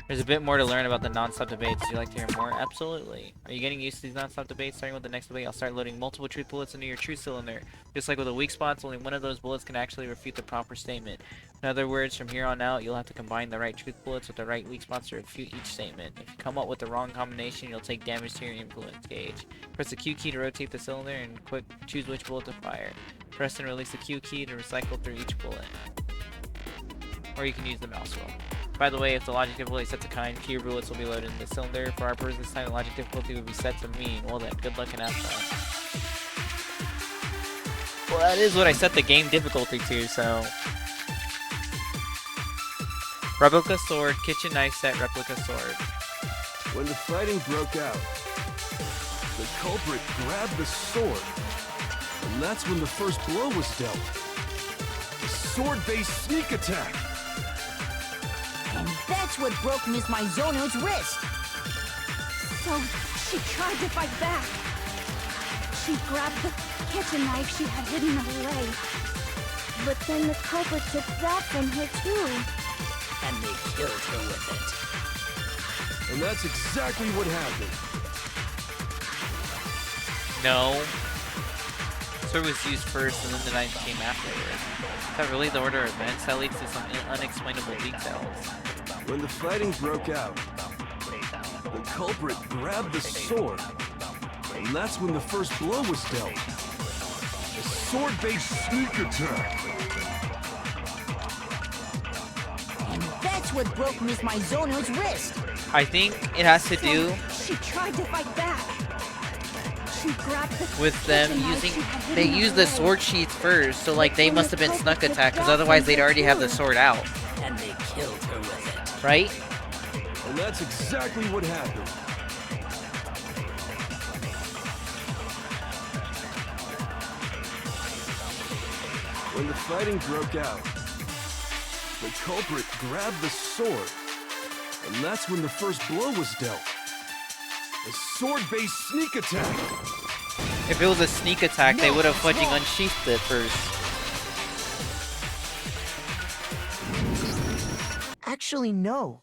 There's a bit more to learn about the non-stop debates. Would you like to hear more? Absolutely. Are you getting used to these non-stop debates? Starting with the next debate, I'll start loading multiple truth bullets into your truth cylinder. Just like with the weak spots, only one of those bullets can actually refute the proper statement. In other words, from here on out, you'll have to combine the right truth bullets with the right weak spots to refute each statement. If you come up with the wrong combination, you'll take damage to your influence gauge. Press the Q key to rotate the cylinder and choose which bullet to fire. Press and release the Q key to recycle through each bullet. Or you can use the mouse wheel. By the way, if the logic difficulty is set to kind, fewer bullets will be loaded in the cylinder. For our purpose this time, the logic difficulty will be set to mean. Well then, good luck and have fun. Well, that is what I set the game difficulty to, so... Replica sword, kitchen knife set, replica sword. When the fighting broke out, the culprit grabbed the sword, and that's when the first blow was dealt. The sword-based sneak attack. And that's what broke Miss Maizono's wrist. So she tried to fight back. She grabbed the kitchen knife she had hidden away. But then the culprit took that from her too. And they killed her with it. And that's exactly what happened. No. Sword was used first and then the knife came afterwards. Is that really the order of events? That leads to some unexplainable details. When the fighting broke out, the culprit grabbed the sword, and that's when the first blow was dealt. A sword-based sneak attack. And that's what broke Miss Maizono's wrist. I think it has to do She tried to fight back. She grabbed the with them kitchen knife using... she had hidden They used the away. sword sheath first, so like they must have been snuck attack, because otherwise they'd already have the sword out. And they killed her with it. Right? And that's exactly what happened. When the fighting broke out, the culprit grabbed the sword, and that's when the first blow was dealt. A sword-based sneak attack. If it was a sneak attack, they would have fudging unsheathed it first. Actually, no.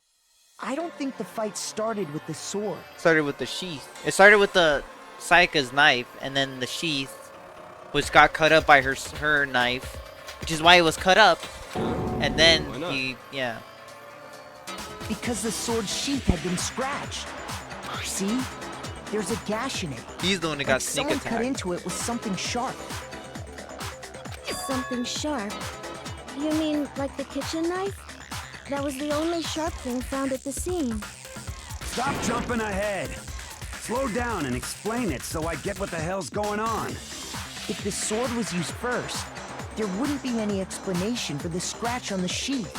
I don't think the fight started with the sword. Started with the sheath. It started with the Sayaka's knife, and then the sheath, which got cut up by her knife, which is why it was cut up. And then yeah. Because the sword sheath had been scratched. See? There's a gash in it. He's the one who got Like sneak someone attack. cut into it with something sharp. Something sharp. You mean like the kitchen knife? That was the only sharp thing found at the scene. Stop jumping ahead. Slow down and explain it so I get what the hell's going on. If the sword was used first, there wouldn't be any explanation for the scratch on the sheath.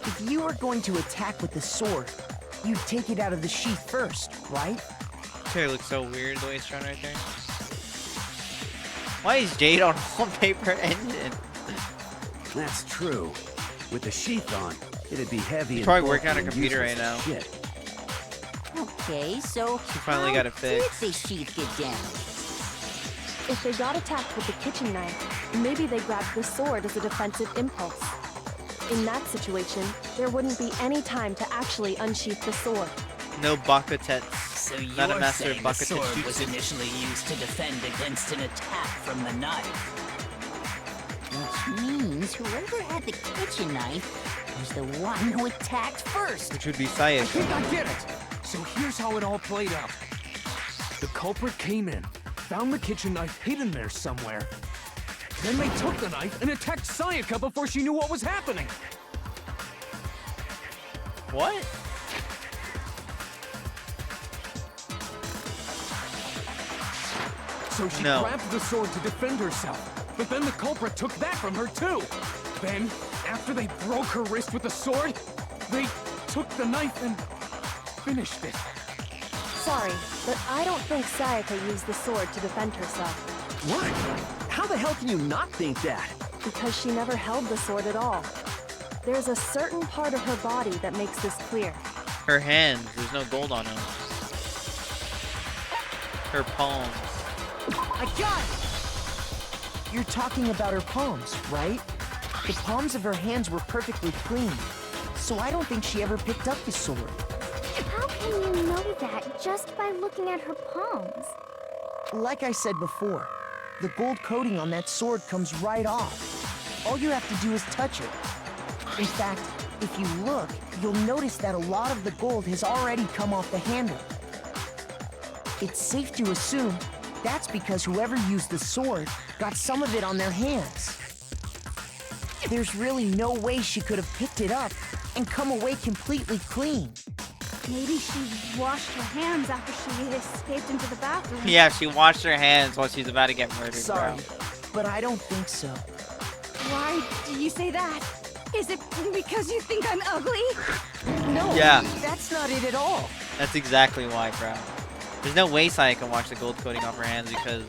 If you were going to attack with the sword, you'd take it out of the sheath first, right? It looks so weird the way it's drawn right there. Why is Jade on wallpaper engine? That's true. With the sheath on, it'd be heavy She's and probably working on bulky her and computer useless right now. as shit. Okay, so She finally got it fixed. Did the sheath get damaged? If they got attacked with the kitchen knife, maybe they grabbed the sword as a defensive impulse. In that situation, there wouldn't be any time to actually unsheath the sword. No Bakutets. So Not a you're master saying of the sword Bakutetsu. was initially used to defend against an attack from the knife. Which means means whoever had the kitchen knife was the one who attacked first. Which would be I Sayaka. think I get it. So here's how it all played out. The culprit came in, found the kitchen knife hidden there somewhere. Then they took the knife and attacked Sayaka before she knew what was happening. What? So she No. grabbed the sword to defend herself. But then the culprit took that from her too. Then, after they broke her wrist with the sword, they took the knife and finished it. Sorry, but I don't think Sayaka used the sword to defend herself. What? How the hell can you not think that? Because she never held the sword at all. There's a certain part of her body that makes this clear. Her hands. There's no gold on them. Her palms. I got it! You're talking about her palms, right? The palms of her hands were perfectly clean, so I don't think she ever picked up the sword. How can you know that just by looking at her palms? Like I said before, the gold coating on that sword comes right off. All you have to do is touch it. In fact, if you look, you'll notice that a lot of the gold has already come off the handle. It's safe to assume that's because whoever used the sword got some of it on their hands. There's really no way she could have picked it up and come away completely clean. Maybe she washed her hands after she escaped into the bathroom. Yeah, she washed her hands while she's about to get murdered, Sorry, bro. but I don't think so. Why do you say that? Is it because you think I'm ugly? No, Yeah. that's not it at all. That's exactly why, bro. There's no way Sayaka can wash the gold coating off her hands because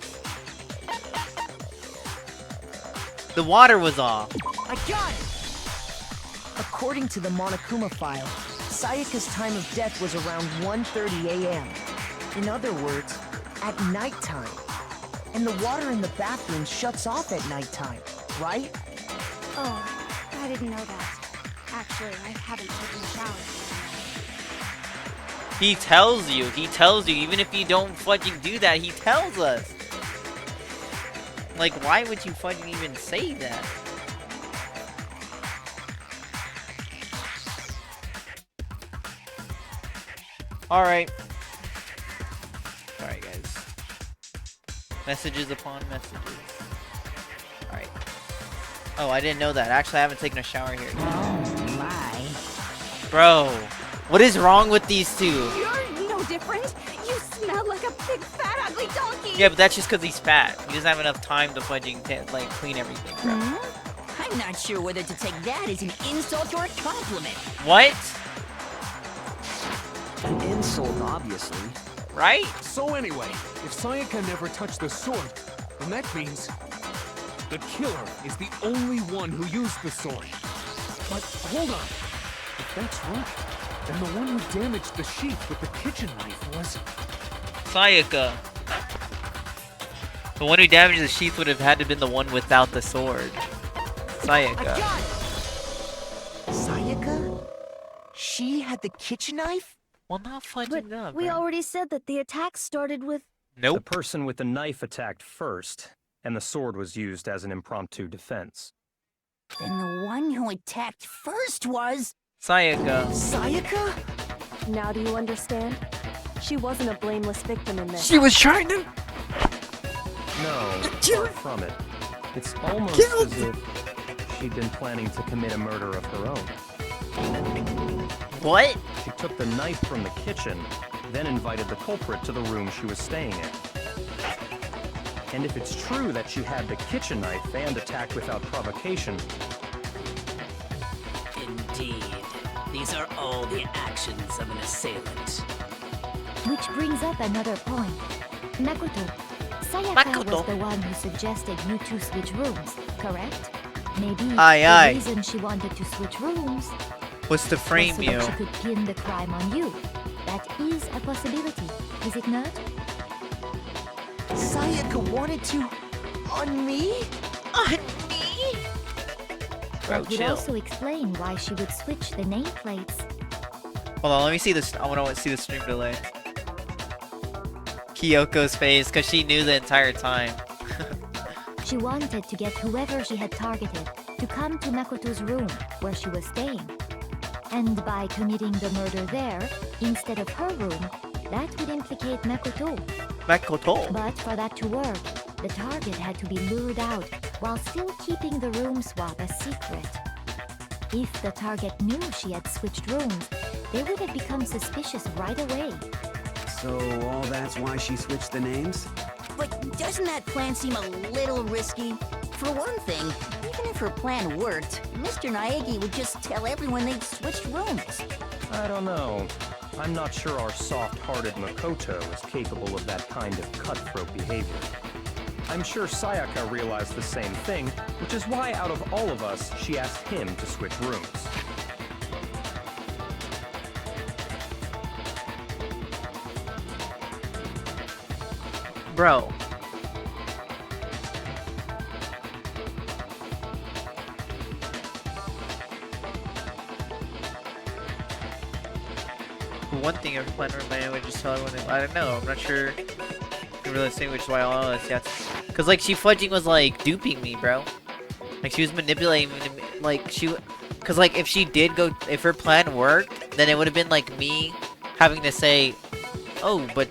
the water was off. I got it! According to the Monokuma file, Sayaka's time of death was around 1:30 a.m. In other words, at nighttime. And the water in the bathroom shuts off at nighttime, right? Oh, I didn't know that. Actually, I haven't taken a shower. He tells you, even if you don't fucking do that, he tells us. Like, why would you fucking even say that? Alright. Alright, guys. Messages upon messages. Alright. Oh, I didn't know that. Actually, I haven't taken a shower here. Oh my. Bro, what is wrong with these two? You're no different. You smell like a big fat ugly donkey. Yeah, but that's just because he's fat. He doesn't have enough time to fucking like clean everything, bro. I'm not sure whether to take that as an insult or a compliment. What? An insult, obviously. Right? So anyway, if Sayaka never touched the sword, then that means the killer is the only one who used the sword. But hold on. If that's right, then the one who damaged the sheath with the kitchen knife was... Sayaka. The one who damaged the sheath would have had to been the one without the sword. Sayaka. Sayaka? She had the kitchen knife? Well, not But fudging up, we bro. already said that the attack started with... The Nope. person with the knife attacked first, and the sword was used as an impromptu defense. Then the one who attacked first was... Sayaka. Sayaka? Now do you understand? She wasn't a blameless victim in this. She was trying to... No, far from it. It's almost as if she'd been planning to commit a murder of her own. What? She took the knife from the kitchen, then invited the culprit to the room she was staying in. And if it's true that she had the kitchen knife and attacked without provocation, Indeed. These are all the actions of an assailant. Which brings up another point. Makoto, Sayaka Makoto. was the one who suggested you two switch rooms, correct? Maybe Aye, the reason she wanted to switch rooms What's to was frame so you? that she could pin the crime on you. That is a possibility, is it not? Sayaka wanted to... on me? On me? Bro, That would chill. also explain why she would switch the nameplates. Hold on, let me see this. I want to see the stream delay. Kyoko's face, because she knew the entire time. She wanted to get whoever she had targeted, to come to Makoto's room where she was staying. And by committing the murder there, instead of her room, that would implicate Makoto. Makoto? But for that to work, the target had to be lured out while still keeping the room swap a secret. If the target knew she had switched rooms, they would have become suspicious right away. So all that's why she switched the names? But doesn't that plan seem a little risky? For one thing, even if her plan worked, Mr. Naegi would just tell everyone they'd switched rooms. I don't know. I'm not sure our soft-hearted Makoto is capable of that kind of cutthroat behavior. I'm sure Sayaka realized the same thing, which is why out of all of us, she asked him to switch rooms. Bro. One thing every plan man would just tell everyone. I don't know. I'm not sure. You really saying which is why all of us. Yeah. Cause like she fudging was like duping me, bro. Like she was manipulating me. Like she, cause like if she did go, if her plan worked, then it would have been like me having to say, oh, but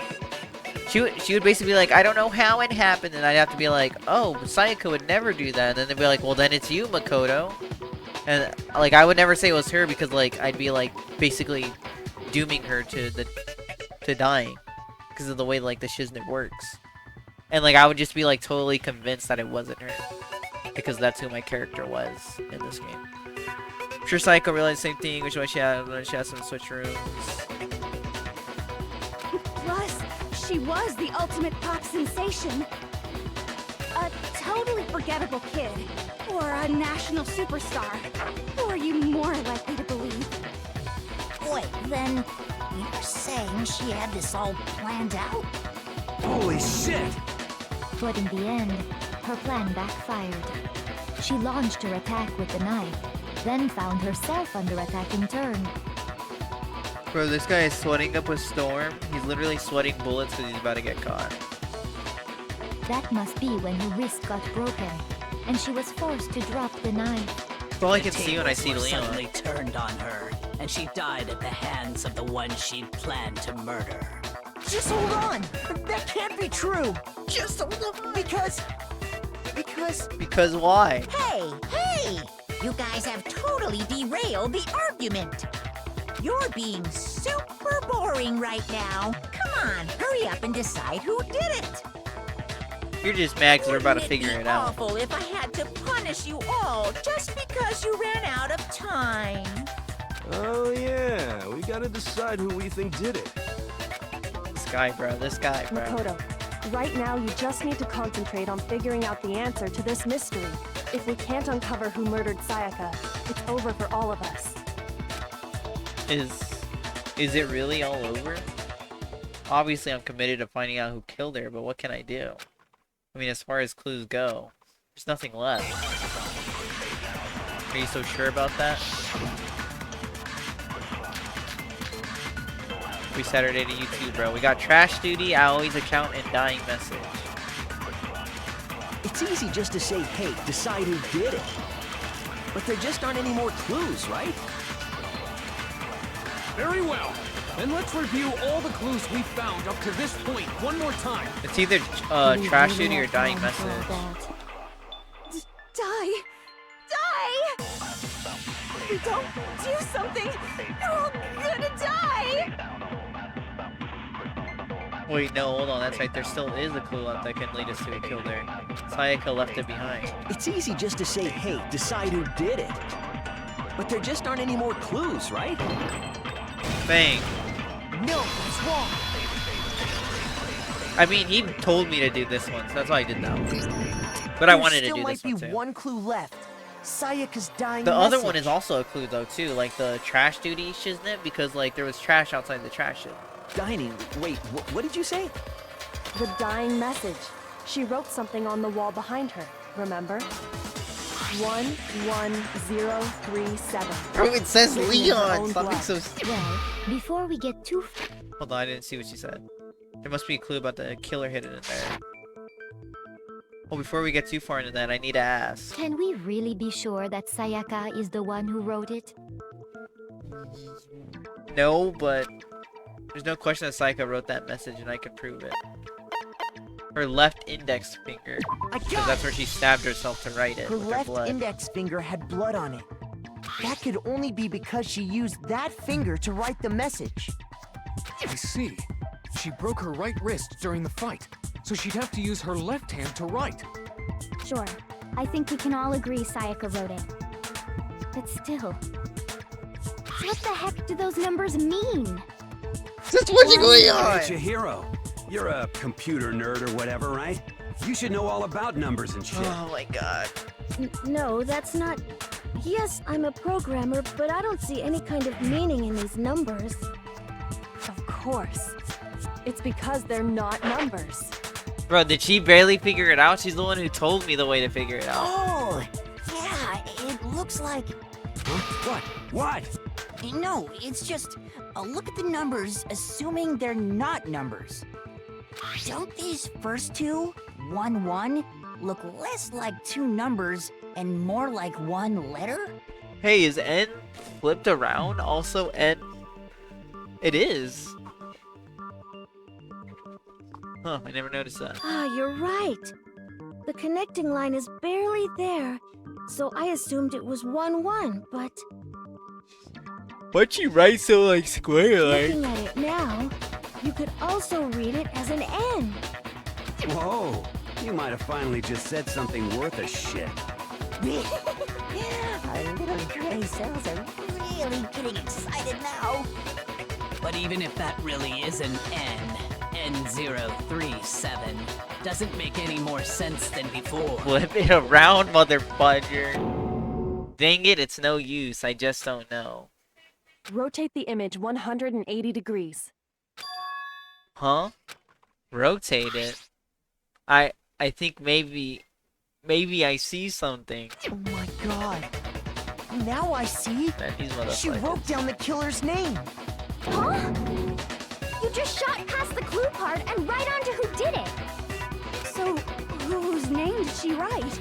she would basically be like, I don't know how it happened, and I'd have to be like, oh, Sayaka would never do that, and then they'd be like, well, then it's you, Makoto. And like I would never say it was her because like I'd be like basically dooming her to dying because of the way like the shiznit works, and like I would just be like totally convinced that it wasn't her because that's who my character was in this game. I'm sure Sayaka realized the same thing, which is why she had some switch rooms. Plus, she was the ultimate pop sensation. A totally forgettable kid. Or a national superstar. Who are you more likely to believe? Wait, then you're saying she had this all planned out? Holy shit! But in the end, her plan backfired. She launched her attack with the knife, then found herself under attack in turn. Bro, this guy is sweating up a storm. He's literally sweating bullets because he's about to get caught. That must be when her wrist got broken, and she was forced to drop the knife. That's all I can see when I see Leon Leon. Suddenly turned on her, and she died at the hands of the one she'd planned to murder. Just hold on! That can't be true! Just hold on! Because... Because why? Hey, hey! You guys have totally derailed the argument. You're being super boring right now. Come on, hurry up and decide who did it. You're just mad because we're about to Wouldn't figure be it out. awful if I had to punish you all just because you ran out of time. Oh yeah, we gotta decide who we think did it. This guy, bro. This guy, bro. Makoto, right now you just need to concentrate on figuring out the answer to this mystery. If we can't uncover who murdered Sayaka, it's over for all of us. Is it really all over? Obviously, I'm committed to finding out who killed her, but what can I do? I mean, as far as clues go, there's nothing left. Are you so sure about that? Every Saturday to YouTube, bro. We got Trash Duty, Aoi's account, and Dying Message. It's easy just to say, hey, decide who did it. But there just aren't any more clues, right? Very well. Then let's review all the clues we found up to this point one more time. It's either Trash Duty or Dying Message. Die! Die! If we don't do something, you're all gonna die! Wait, no, hold on. That's right. There still is a clue left that can lead us to who killed her. Sayaka left it behind. It's easy just to say, hey, decide who did it. But there just aren't any more clues, right? Bang. No, it's wrong. I mean, he told me to do this one, so that's why I did that one. But I wanted to do this one There still might be too. one clue left. Sayaka's dying The other message. one is also a clue though too, like the trash duty shiznit, because like there was trash outside the trash chute. Dining, wait, what did you say? The dying message. She wrote something on the wall behind her, remember? 11037. Bro, it says Written in her Leon! own Stop being blood. so Well, before we get too Hold on, I didn't see what she said. There must be a clue about the killer hidden in there. Well, before we get too far into that, I need to ask. Can we really be sure that Sayaka is the one who wrote it? No, but there's no question that Sayaka wrote that message, and I could prove it. Her left index finger, because that's where she stabbed herself to write it. Her with her left blood. index finger had blood on it. That could only be because she used that finger to write the message. I see. She broke her right wrist during the fight, so she'd have to use her left hand to write. Sure. I think we can all agree Sayaka wrote it. But still, what the heck do those numbers mean? Just what's going on? Hey, Chihiro, you're a computer nerd or whatever, right? You should know all about numbers and shit. Oh my god. No, that's not... Yes, I'm a programmer, but I don't see any kind of meaning in these numbers. Of course. It's because they're not numbers. Bro, did she barely figure it out? She's the one who told me the way to figure it out. Oh, yeah, it looks like... Huh? What? No, it's just, look at the numbers, assuming they're not numbers. Don't these first two, 1, 1, look less like two numbers and more like one letter? Hey, is N flipped around also N? It is. Huh, I never noticed that. Ah, you're right. The connecting line is barely there, so I assumed it was 1, 1, but... Why'd she write so, like, square, like? Looking at it now, you could also read it as an N. Whoa, you might have finally just said something worth a shit. Our little gray cells are really getting excited now. But even if that really is an N037, doesn't make any more sense than before. Flip it around, motherfucker. Dang it, it's no use. I just don't know. Rotate the image 180 degrees. Huh? Rotate it? I think maybe I see something. Oh my god. Now I see. Man, these She motherfuckers. wrote down the killer's name. Huh? You just shot past the clue part and right onto who did it. So, whose name did she write?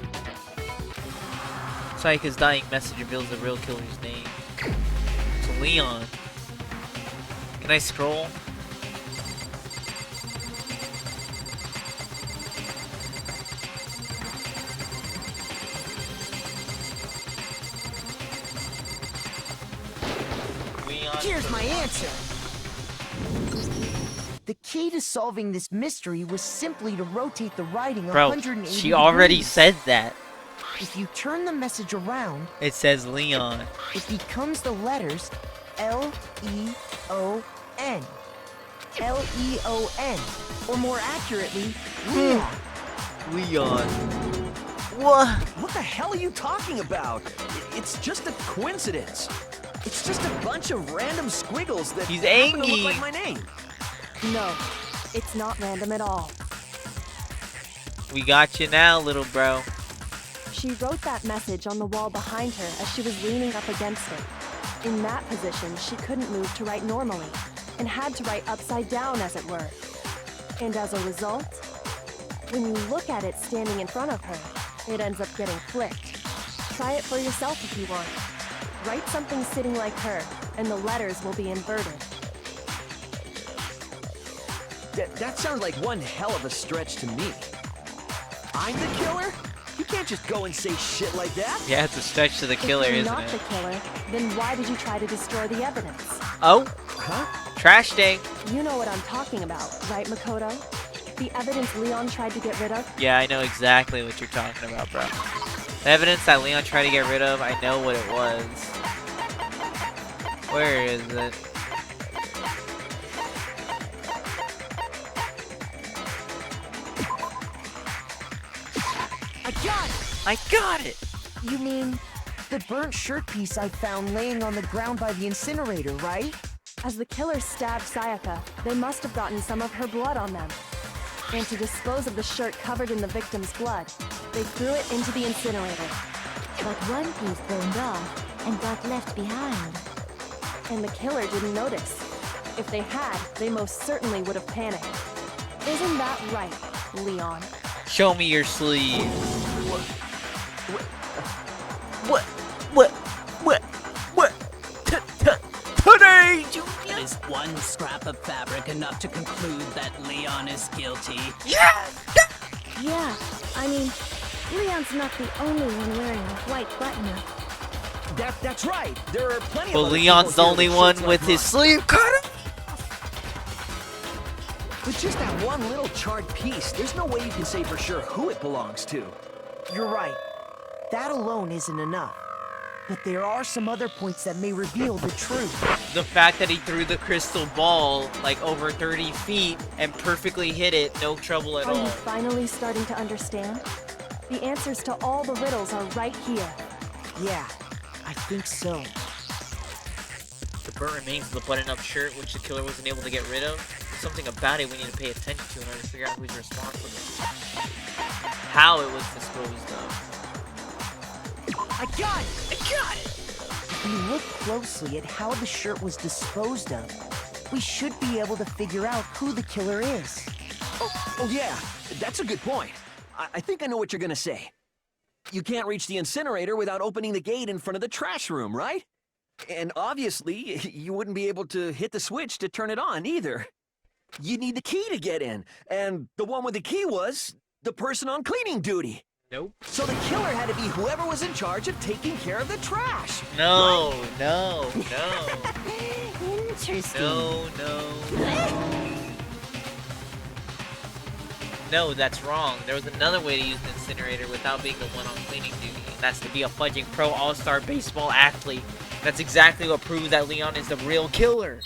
Sayaka's dying message reveals the real killer's name. It's Leon. Can I scroll? Here's my answer. The key to solving this mystery was simply to rotate the writing Bro, 180 she already degrees. said that. If you turn the message around, It says Leon. it becomes the letters L-E-O-N. L-E-O-N. Or more accurately, Leon. Leon. What? What the hell are you talking about? It's just a coincidence. It's just a bunch of random squiggles that He's happen to angry. look like my name. No, it's not random at all. We got you now, little bro. She wrote that message on the wall behind her as she was leaning up against it. In that position, she couldn't move to write normally, and had to write upside down, as it were. And as a result, when you look at it standing in front of her, it ends up getting flipped. Try it for yourself if you want. Write something sitting like her, and the letters will be inverted. That sounds like one hell of a stretch to me. I'm the killer? You can't just go and say shit like that. Yeah, it's a stretch to the killer, If you're isn't not it? the killer, then why did you try to destroy the evidence? Oh? Huh? Trash day. You know what I'm talking about, right, Makoto? The evidence Leon tried to get rid of? Yeah, I know exactly what you're talking about, bro. The evidence that Leon tried to get rid of, I know what it was. Where is it? I got it! I got it! You mean the burnt shirt piece I found laying on the ground by the incinerator, right? As the killer stabbed Sayaka, they must have gotten some of her blood on them. And to dispose of the shirt covered in the victim's blood, they threw it into the incinerator. But one piece burned off and got left behind. And the killer didn't notice. If they had, they most certainly would have panicked. Isn't that right, Leon? Show me your sleeve. What? Today, Junior? Is one scrap of fabric enough to conclude that Leon is guilty? Yeah, I mean, Leon's not the only one wearing a white button-up. That's right. There are plenty But of other Leon's the people here only with one shirts with like his mine. sleeve cut off. With just that one little charred piece, there's no way you can say for sure who it belongs to. You're right. That alone isn't enough. But there are some other points that may reveal the truth. The fact that he threw the crystal ball like over 30 feet and perfectly hit it, no trouble at Are all. you finally starting to understand? The answers to all the riddles are right here. Yeah, I think so. The burnt remains of the button-up shirt, which the killer wasn't able to get rid of. There's something about it we need to pay attention to in order to figure out who's responsible. How it was disposed of. I got it! If we look closely at how the shirt was disposed of, we should be able to figure out who the killer is. Oh yeah, that's a good point. I think I know what you're gonna say. You can't reach the incinerator without opening the gate in front of the trash room, right? And obviously, you wouldn't be able to hit the switch to turn it on either. You need the key to get in, and the one with the key was the person on cleaning duty. Nope. So the killer had to be whoever was in charge of taking care of the trash. No, right? no. Interesting. No, that's wrong. There was another way to use the incinerator without being the one on cleaning duty. And that's to be a fudging pro all-star baseball athlete. That's exactly what proves that Leon is the real killer.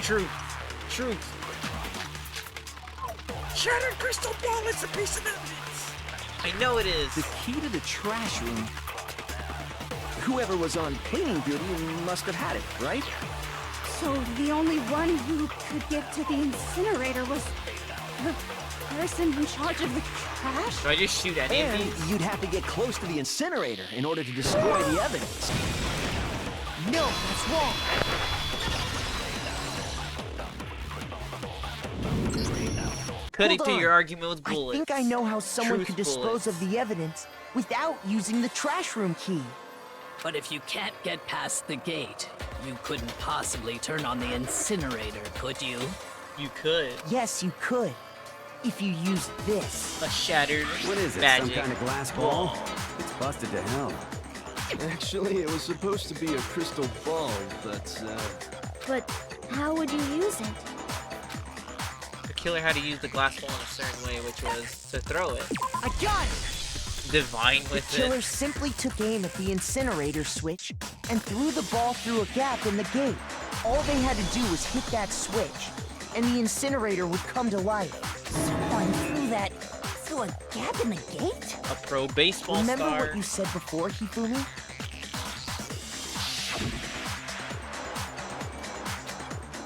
Truth. Shattered crystal ball is a piece of evidence! I know it is. The key to the trash room. Whoever was on cleaning duty must have had it, right? So the only one who could get to the incinerator was the person in charge of the trash? Do I just shoot any of And these? you'd have to get close to the incinerator in order to destroy the evidence. No, that's wrong! Cut it Hold to on. your argument with I bullets. think I know how someone Truth could dispose bullets. of the evidence without using the trash room key. But if you can't get past the gate, you couldn't possibly turn on the incinerator, could you? You could. Yes, you could. If you used this. A shattered What is it, magic some kind of glass ball? It's busted to hell. Actually, it was supposed to be a crystal ball, but, But how would you use it? The killer had to use the glass ball in a certain way, which was to throw it. I got it! Divine The with killer it. simply took aim at the incinerator switch and threw the ball through a gap in the gate. All they had to do was hit that switch, and the incinerator would come to life. Someone threw a gap in the gate? A pro baseball Remember star. what you said before, Hifumi?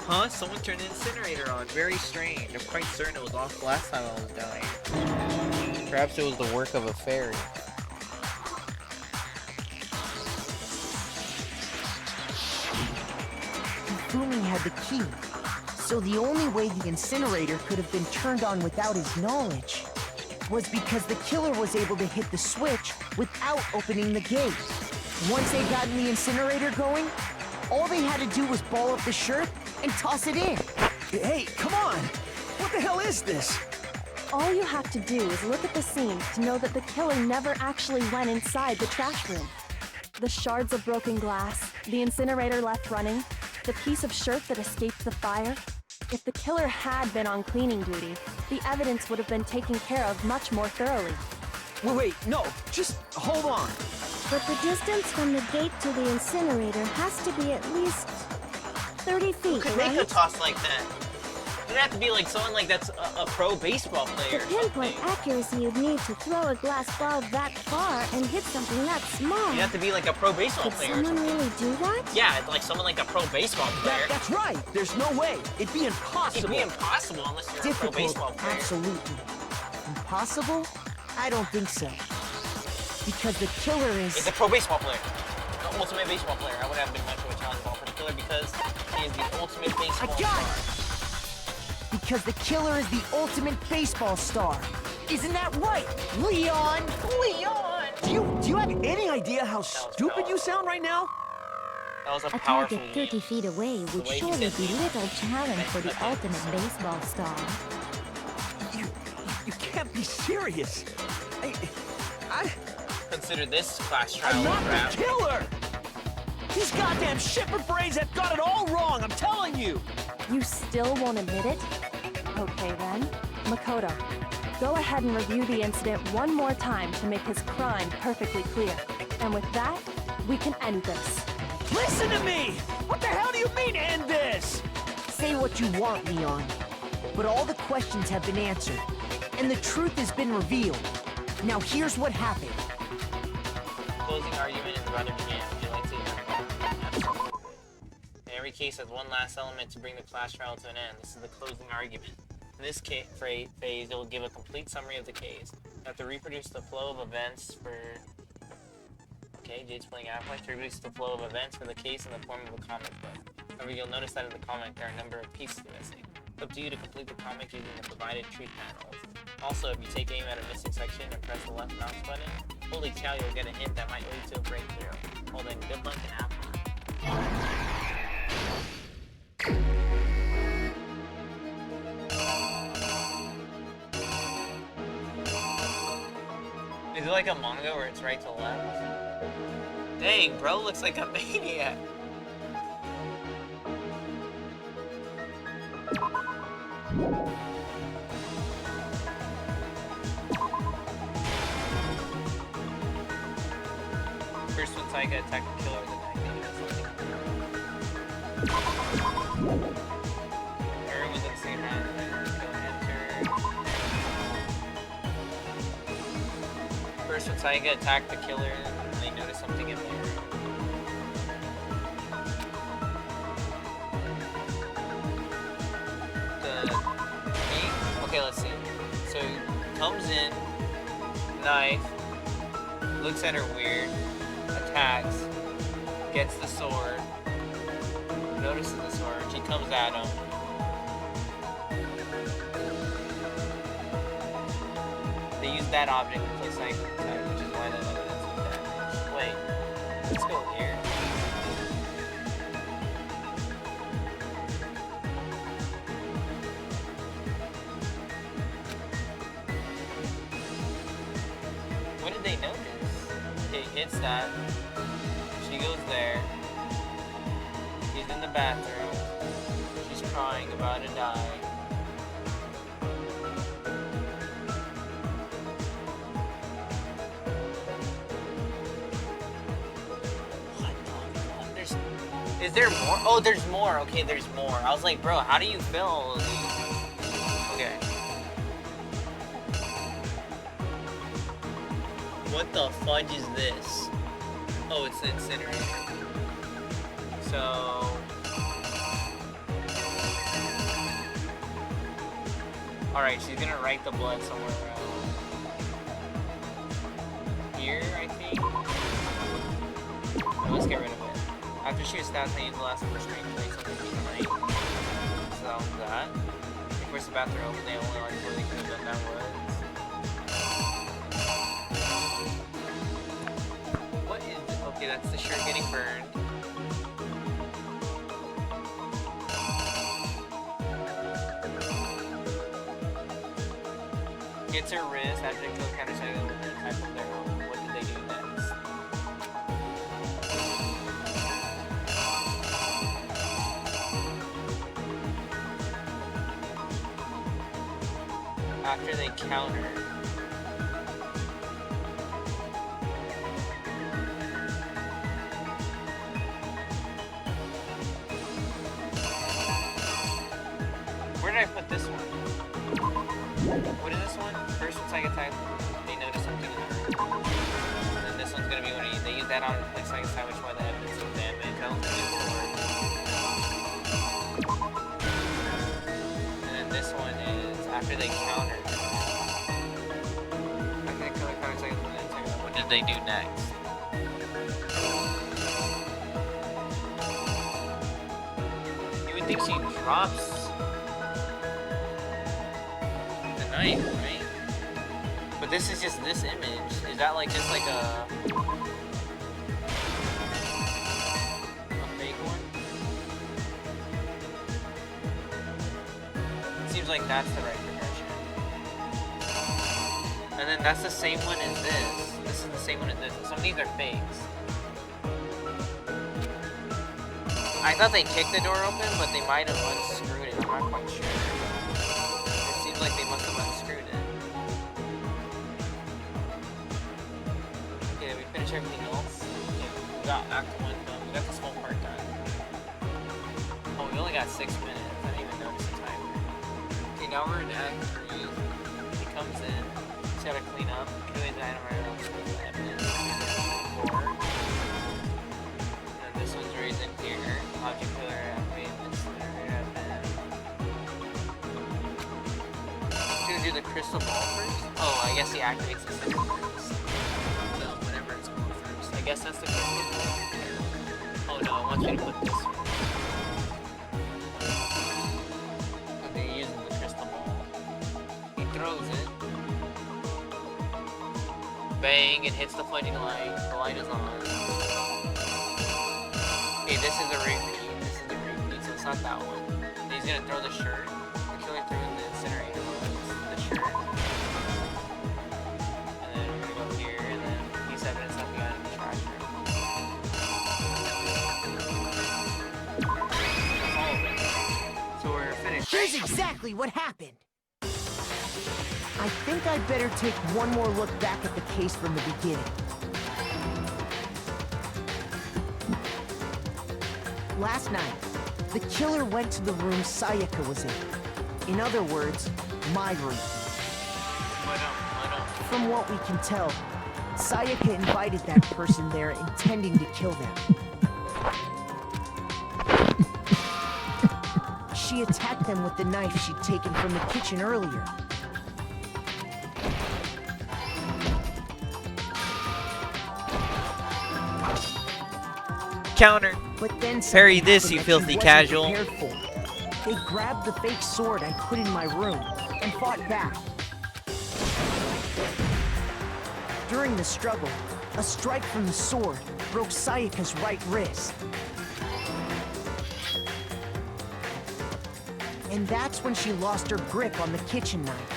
Huh? Someone turned the incinerator on. Very strange. I'm quite certain it was off last time I was down here. Perhaps it was the work of a fairy. Hifumi had the key, so the only way the incinerator could have been turned on without his knowledge was because the killer was able to hit the switch without opening the gate. Once they got the incinerator going, all they had to do was ball up the shirt and toss it in. Hey, come on! What the hell is this? All you have to do is look at the scene to know that the killer never actually went inside the trash room. The shards of broken glass, the incinerator left running, the piece of shirt that escaped the fire. If the killer had been on cleaning duty, the evidence would have been taken care of much more thoroughly. Wait, no, just hold on. But the distance from the gate to the incinerator has to be at least 30 feet, Who could right? make a toss like that? It'd have to be like someone like that's a pro baseball player. The or pinpoint something. accuracy you'd need to throw a glass ball that far and hit something that small. You'd have to be like a pro baseball Could player or someone something. really do that? Yeah, like someone like a pro baseball player. That's right. There's no way. It'd be It'd impossible. be impossible unless you're a pro Difficult, baseball player. absolutely. Impossible? I don't think so. Because the killer He's is... a pro baseball player. The ultimate baseball player. I would have been much of a challenge ball for the killer because he is the ultimate baseball I got star. it! because the killer is the ultimate baseball star. Isn't that right, Leon? Leon! Do you have any idea how stupid you sound right now? That was a A powerful target 30 feet away would way he surely said be Leon. little challenge for the ultimate baseball star. You can't be serious. I Consider this class trial I'm not crap. the killer! These goddamn shepherd brains have got it all wrong, I'm telling you! You still won't admit it? Okay then. Makoto, go ahead and review the incident one more time to make his crime perfectly clear. And with that, we can end this. Listen to me! What the hell do you mean, end this? Say what you want, Leon. But all the questions have been answered, and the truth has been revealed. Now here's what happened. Closing argument is about to begin. Would you like to hear it? Every case has one last element to bring the class trial to an end. This is the closing argument. In this phase, it will give a complete summary of the case. You have to reproduce the flow of events for... Okay, Jade's playing Affleck. To reproduce the flow of events for the case in the form of a comic book. However, you'll notice that in the comic there are a number of pieces missing. It's up to you to complete the comic using the provided truth panels. Also, if you take aim at a missing section and press the left mouse button, holy cow, you'll get a hint that might lead to a breakthrough. Well then, good luck and have fun. Is it like a manga where it's right to left? Dang, bro looks like a maniac. First one Taiga attack the killer with a knife. Maybe that's something. Everyone was in the same round. Go enter. First one Taiga attack the killer and they notice something in there. Okay, let's see. So he comes in, knife, looks at her weird, attacks, gets the sword, notices the sword, she comes at him. They use that object to play psychic attack, which is why they let it do damage. Wait, let's go here. What did they notice? Okay, hits that. She goes there. She's in the bathroom. She's crying, about to die. What the fuck? Is there more? Oh, there's more. Okay, there's more. I was like, bro, how do you fill all of these? Okay. What the fudge is this? Oh, it's the incinerator. So... Alright, she's gonna write the blood somewhere around here, I think? No, let's get rid of it. After she was stabbed, I used the last of her strength to make something behind. So that was that. Of course, the bathroom open, they only like where they could have done that was. Okay, that's the shirt getting burned. Gets her wrist after they kill counter-cycle with the type of their own. What did they do next? After they counter. Where did I put this one? What is this one? First one's Psychic Type. They notice something in the room. And then this one's gonna be when they use that on like Psychic Type, which is why the evidence of damage. I don't think it's and then this one is after they counter. Okay, color counter Psychic Type. What did they do next? You would think she drops. knife, right? But this is just this image. Is that like just like a fake one? Seems like that's the right progression. And then that's the same one as this. This is the same one as this. Some of these are fakes. I thought they kicked the door open, but they might have unscrewed it. I'm not quite sure. It seems like they must have unscrewed it. Okay, did we finish everything else? Okay, we got Act 1 done. We got this whole part done. Oh, we only got 6 minutes. I didn't even notice the timer. Okay, now we're in Act 3. He comes in. He's gotta clean up. Killing the item right around 4. And this one's raised in here. Object killer activated. Incinerator to do the crystal ball first? Oh, I guess he activates the second first. No, whatever it's called first. I guess that's the crystal ball. Oh no, I want you to put this one. Okay, he uses the crystal ball. He throws it. Bang, it hits the flooding light. The light is on. Okay, this is a repeat. This is a repeat, so it's not that one. And he's gonna throw the shirt. The killer threw in the incinerator the shirt. And then we're gonna go here, and then piece evidence that we got in the trash room. That's all of it. So we're finished. Here's exactly what happened. I think I'd better take one more look back at the case from the beginning. Last night, the killer went to the room Sayaka was in. In other words, my room. From what we can tell, Sayaka invited that person there intending to kill them. She attacked them with the knife she'd taken from the kitchen earlier. Counter. But then parry this, you filthy casual. They grabbed the fake sword I put in my room and fought back. During the struggle, a strike from the sword broke Sayaka's right wrist. And that's when she lost her grip on the kitchen knife.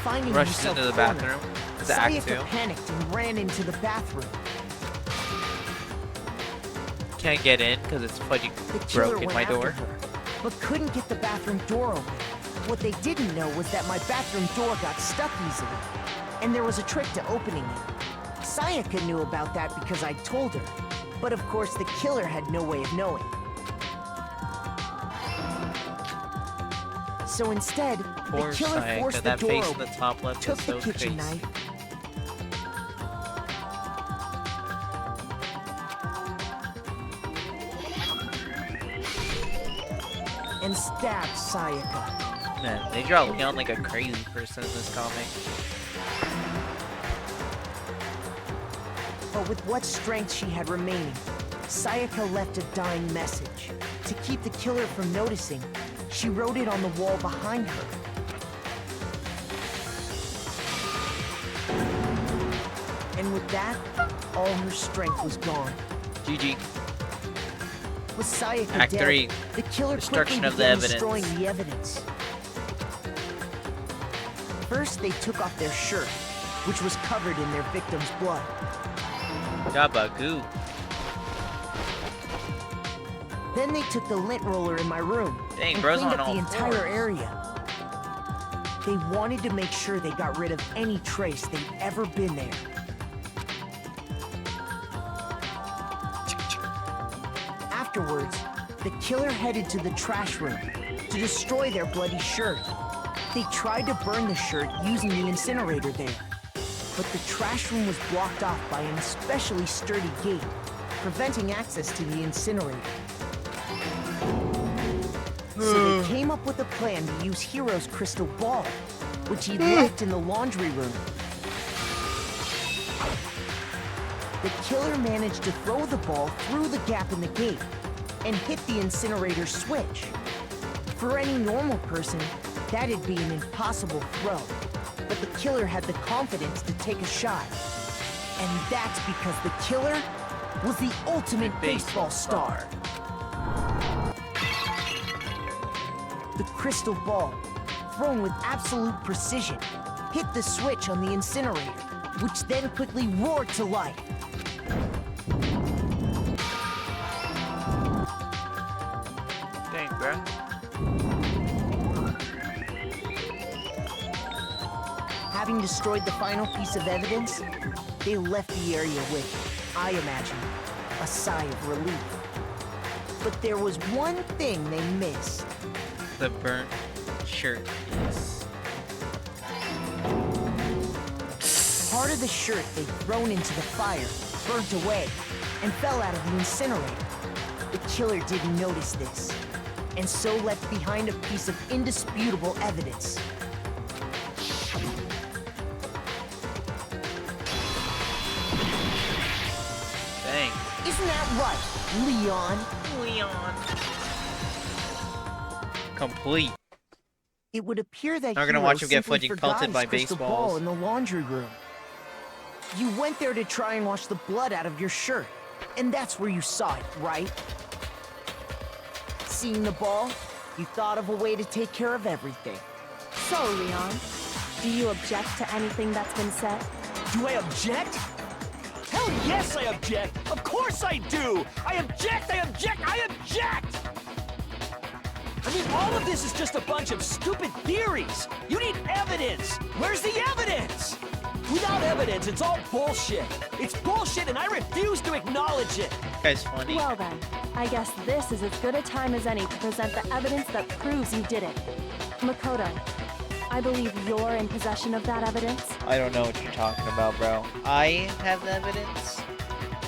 Finding Rushes herself into the cornered, bathroom. It's Act 2. Sayaka panicked and ran into the bathroom. Can't get in because it's fudgy broke in my door. Her, but couldn't get the bathroom door open. What they didn't know was that my bathroom door got stuck easily, and there was a trick to opening it. Sayaka knew about that because I told her, but of course the killer had no way of knowing. So instead, Poor the killer Sayaka, forced the that door face in open, the top left took is the so kitchen crazy. knife, and stabbed Sayaka. Man, they draw Leon like a crazy person in this comic. But with what strength she had remaining, Sayaka left a dying message. To keep the killer from noticing, she wrote it on the wall behind her. And with that, all her strength was gone. GG. With Sayaka Act dead, 3. the killer Destruction quickly of the began evidence. destroying the evidence. First, they took off their shirt, which was covered in their victim's blood. Gabagoo. Then they took the lint roller in my room Dang, and bro's cleaned on up the all entire fours. area. They wanted to make sure they got rid of any trace they'd ever been there. Afterwards, the killer headed to the trash room to destroy their bloody shirt. They tried to burn the shirt using the incinerator there, but the trash room was blocked off by an especially sturdy gate, preventing access to the incinerator. So they came up with a plan to use Hero's crystal ball, which he left in the laundry room. The killer managed to throw the ball through the gap in the gate and hit the incinerator switch. For any normal person, that'd be an impossible throw. But the killer had the confidence to take a shot. And that's because the killer was the ultimate baseball star. The crystal ball, thrown with absolute precision, hit the switch on the incinerator, which then quickly roared to life. Dang, bro. Having destroyed the final piece of evidence, they left the area with, I imagine, a sigh of relief. But there was one thing they missed. The burnt shirt piece. Part of the shirt they'd thrown into the fire burnt away and fell out of the incinerator. The killer didn't notice this, and so left behind a piece of indisputable evidence. Dang. Isn't that right, Leon? Leon. Complete. It would appear that Not gonna Hero watch him get simply fudgy forgot pelted his by crystal baseballs. ball in the laundry room. You went there to try and wash the blood out of your shirt, and that's where you saw it, right? Seeing the ball, you thought of a way to take care of everything. So, Leon, do you object to anything that's been said? Do I object? Hell yes, I object! Of course I do! I object! I object! I object! I mean, all of this is just a bunch of stupid theories! You need evidence! Where's the evidence? Without evidence, it's all bullshit! It's bullshit and I refuse to acknowledge it! Guy's funny. Well then, I guess this is as good a time as any to present the evidence that proves you did it. Makoto, I believe you're in possession of that evidence. I don't know what you're talking about, bro. I have the evidence.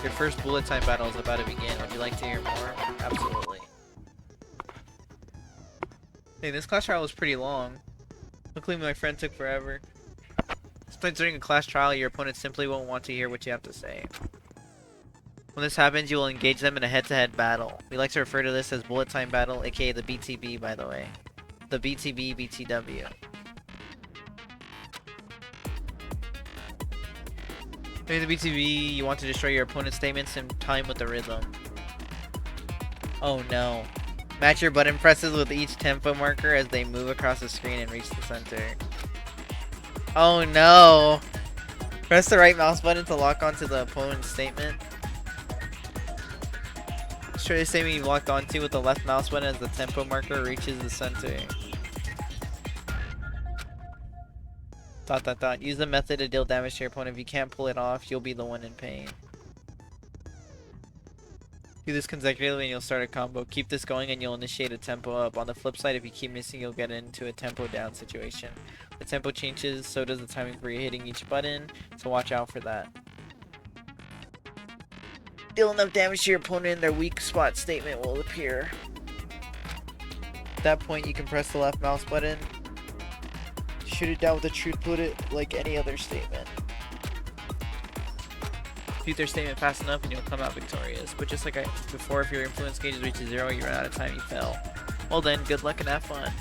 Your first bullet time battle is about to begin. Would you like to hear more? Absolutely. Hey, this class trial was pretty long. Luckily, my friend took forever. Sometimes during a class trial, your opponent simply won't want to hear what you have to say. When this happens, you will engage them in a head-to-head battle. We like to refer to this as bullet time battle, aka the BTB, by the way. The BTB, BTW. During the BTB, you want to destroy your opponent's statements in time with the rhythm. Oh no. Match your button presses with each tempo marker as they move across the screen and reach the center. Oh no! Press the right mouse button to lock onto the opponent's statement. Destroy the statement you've locked onto with the left mouse button as the tempo marker reaches the center. ... Use the method to deal damage to your opponent. If you can't pull it off, you'll be the one in pain. Do this consecutively and you'll start a combo. Keep this going and you'll initiate a tempo up. On the flip side, if you keep missing, you'll get into a tempo down situation. The tempo changes, so does the timing for you hitting each button, so watch out for that. Deal enough damage to your opponent and their weak spot statement will appear. At that point, you can press the left mouse button. Shoot it down with a truth bullet like any other statement. Shoot their statement fast enough and you'll come out victorious. But just like before, if your influence gauge reaches 0, you run out of time, you fail. Well then, good luck and have fun.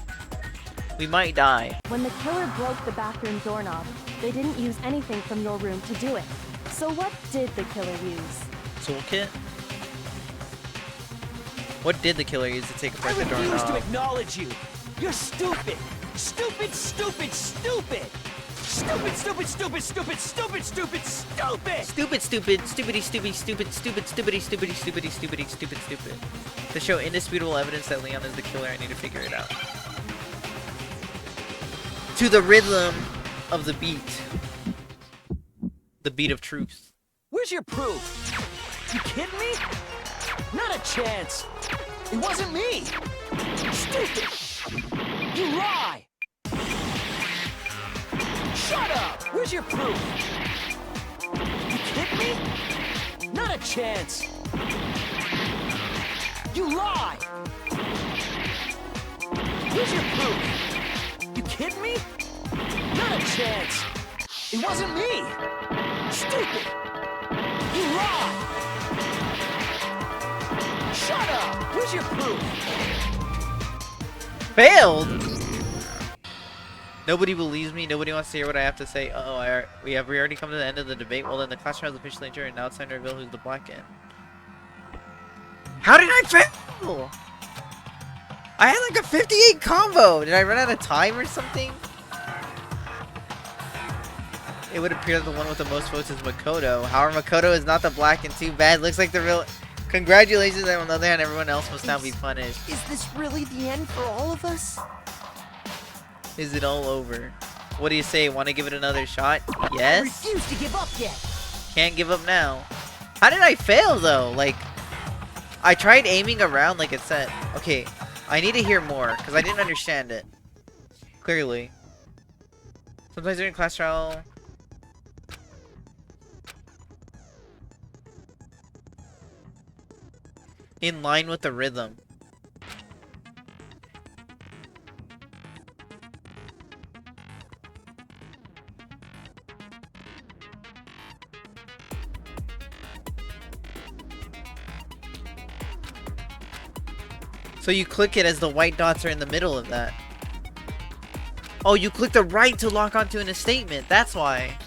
We might die. When the killer broke the bathroom doorknob, they didn't use anything from your room to do it. So what did the killer use? Toolkit? What did the killer use to take apart the doorknob? I refuse to acknowledge you! You're stupid! Stupid, stupid, stupid! Stupid, stupid, stupid, stupid, stupid, stupid, stupid! Stupid, stupid, stupidity, stupid, stupid, stupid, stupidity, stupidity, stupidity, stupidity, stupid, stupid. To show indisputable evidence that Leon is the killer, I need to figure it out. To the rhythm of the beat. The beat of truth. Where's your proof? You kidding me? Not a chance! It wasn't me! Stupid! You lie! Shut up! Where's your proof? You kidding me? Not a chance! You lie! Where's your proof? You kidding me? Not a chance! It wasn't me! Stupid! You lie! Shut up! Where's your proof? failed! Nobody believes me. Nobody wants to hear what I have to say. Uh-oh, we already come to the end of the debate. Well, then the classroom has officially adjourned. Now it's time to reveal who's the black end. How did I fail? I had like a 58 combo. Did I run out of time or something? It would appear that the one with the most votes is Makoto. However, Makoto is not the black and too bad. Looks like the real... Congratulations, and on the other hand, everyone else must now be punished. Is this really the end for all of us? Is it all over? What do you say? Want to give it another shot? Yes? I refuse to give up yet. Can't give up now. How did I fail, though? Like, I tried aiming around like it said. Okay, I need to hear more, because I didn't understand it. Clearly. Sometimes during class trial... in line with the rhythm. So you click it as the white dots are in the middle of that. Oh, you click the right to lock onto a statement. That's why.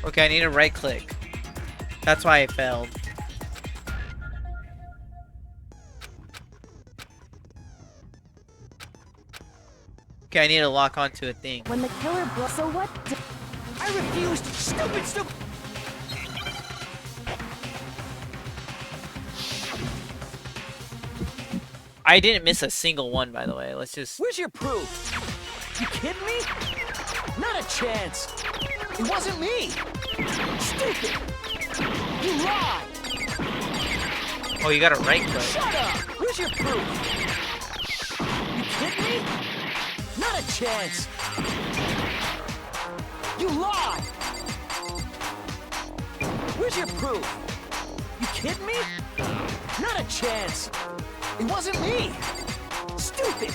Okay, I need a right click. That's why I failed. Okay, I need to lock onto a thing. When the killer broke, so what? I refused. Stupid. I didn't miss a single one, by the way. Let's just... Where's your proof? You kidding me? Not a chance. It wasn't me. Stupid. You lied. Oh, you got a right click. Shut up. Where's your proof? You kidding me? Not a chance. You lied. Where's your proof? You kidding me? Not a chance. It wasn't me. Stupid.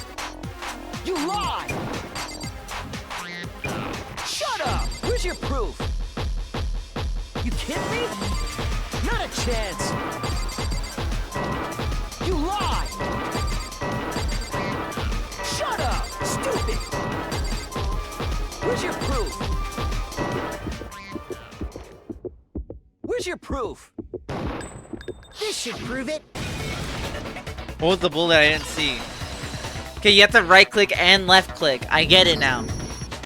You lied. Shut up. Where's your proof? You kidding me? Not a chance. You lied. Shut up. Stupid. Where's your proof? Where's your proof? This should prove it. What was the bullet I didn't see? Okay, you have to right click and left click. I get it now.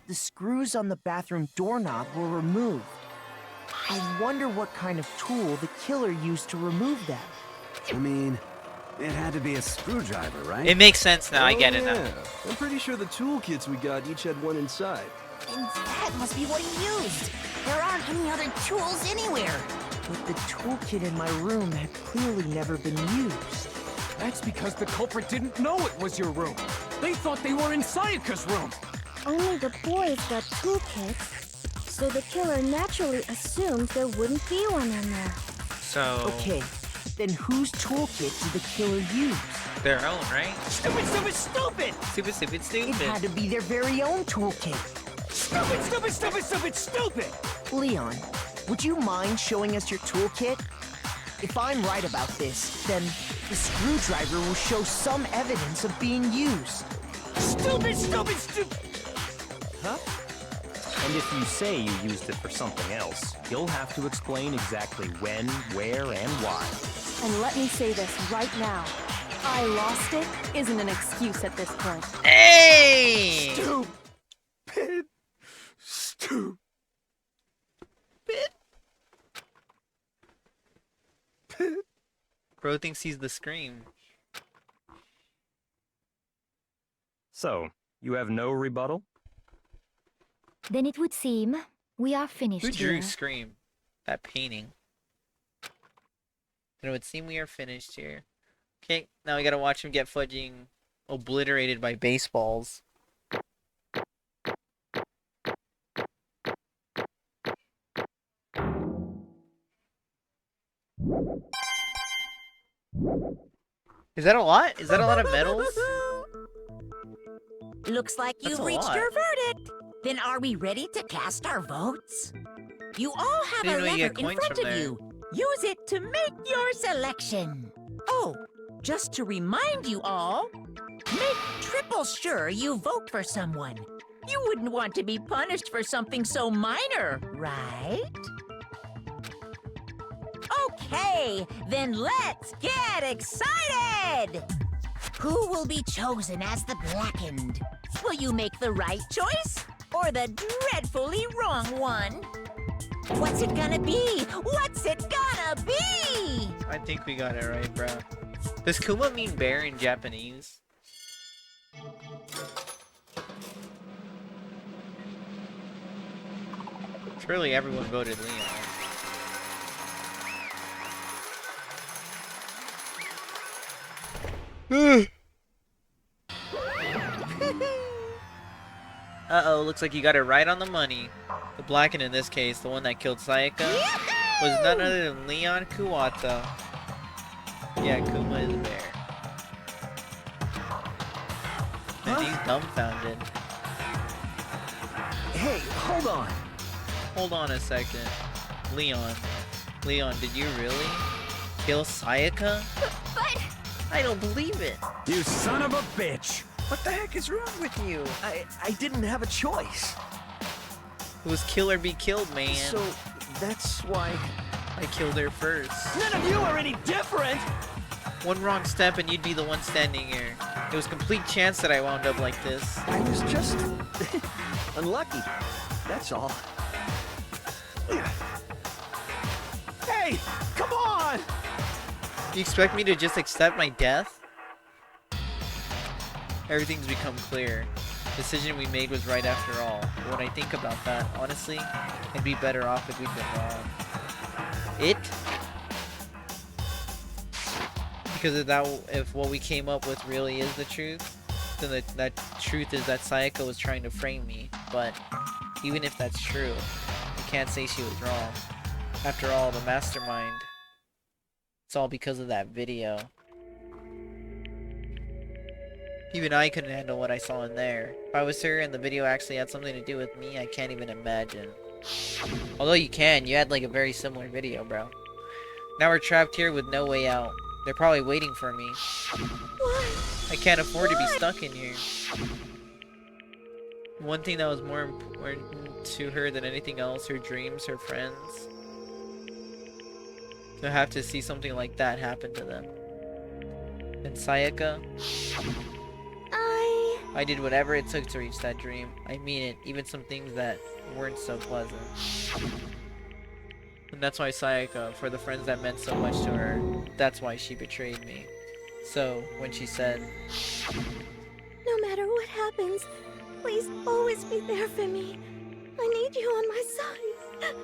The screws on the bathroom doorknob were removed. I wonder what kind of tool the killer used to remove them. I mean, it had to be a screwdriver, right? It makes sense now. I get it now. Yeah. I'm pretty sure the toolkits we got each had one inside. And that must be what he used. There aren't any other tools anywhere. But the toolkit in my room had clearly never been used. That's because the culprit didn't know it was your room. They thought they were in Sayaka's room. Only the boys got toolkits, so the killer naturally assumed there wouldn't be one in there. So... Okay, then whose toolkit did the killer use? Their own, right? Stupid, stupid, stupid! Stupid, stupid, It stupid. had to be their very own toolkit. Stupid, stupid, stupid, stupid, stupid! Leon, would you mind showing us your toolkit? If I'm right about this, then the screwdriver will show some evidence of being used. Stupid, stupid, stupid! Huh? And if you say you used it for something else, you'll have to explain exactly when, where, and why. And let me say this right now. I lost it isn't an excuse at this point. Hey! Stupid. Stupid. Bro thinks he's the Scream. So, you have no rebuttal? Then it would seem we are finished Who drew here. Scream? That painting. Then it would seem we are finished here. Okay, now we gotta watch him get fudging obliterated by baseballs. Is that a lot? Is that a lot of medals? Looks like That's you've a reached lot. your verdict. Then are we ready to cast our votes? You all have Didn't a know you lever get in coins front from of there. you. Use it to make your selection. Oh, just to remind you all, make triple sure you vote for someone. You wouldn't want to be punished for something so minor, right? Okay, then let's get excited! Who will be chosen as the Blackened? Will you make the right choice or the dreadfully wrong one? What's it gonna be? What's it gonna be? I think we got it right, bro. Does Kuma mean bear in Japanese? Surely everyone voted Leon. Uh-oh, looks like you got it right on the money. The Blackened in this case, the one that killed Sayaka, was none other than Leon Kuwata. Yeah, Kuma is bear. And he's dumbfounded. Hey, hold on. Hold on a second. Leon, did you really kill Sayaka? But I don't believe it. You son of a bitch! What the heck is wrong with you? I didn't have a choice. It was kill or be killed, man. So, that's why... I killed her first. None of you are any different! One wrong step and you'd be the one standing here. It was complete chance that I wound up like this. I was just... unlucky. That's all. Hey! Come on! You expect me to just accept my death? Everything's become clear. The decision we made was right after all. But when I think about that, honestly, I'd be better off if we'd been wrong. Because if what we came up with really is the truth, then that truth is that Sayaka was trying to frame me. But even if that's true, you can't say she was wrong. After all, the mastermind. It's all because of that video. Even I couldn't handle what I saw in there. If I was her and the video actually had something to do with me, I can't even imagine. Although you can, you had like a very similar video, bro. Now we're trapped here with no way out. They're probably waiting for me. I can't afford to be stuck in here. One thing that was more important to her than anything else, her dreams, her friends. To have to see something like that happen to them. And Sayaka? I did whatever it took to reach that dream. I mean it, even some things that weren't so pleasant. And that's why Sayaka, for the friends that meant so much to her, that's why she betrayed me. So, when she said, No matter what happens, please always be there for me. I need you on my side.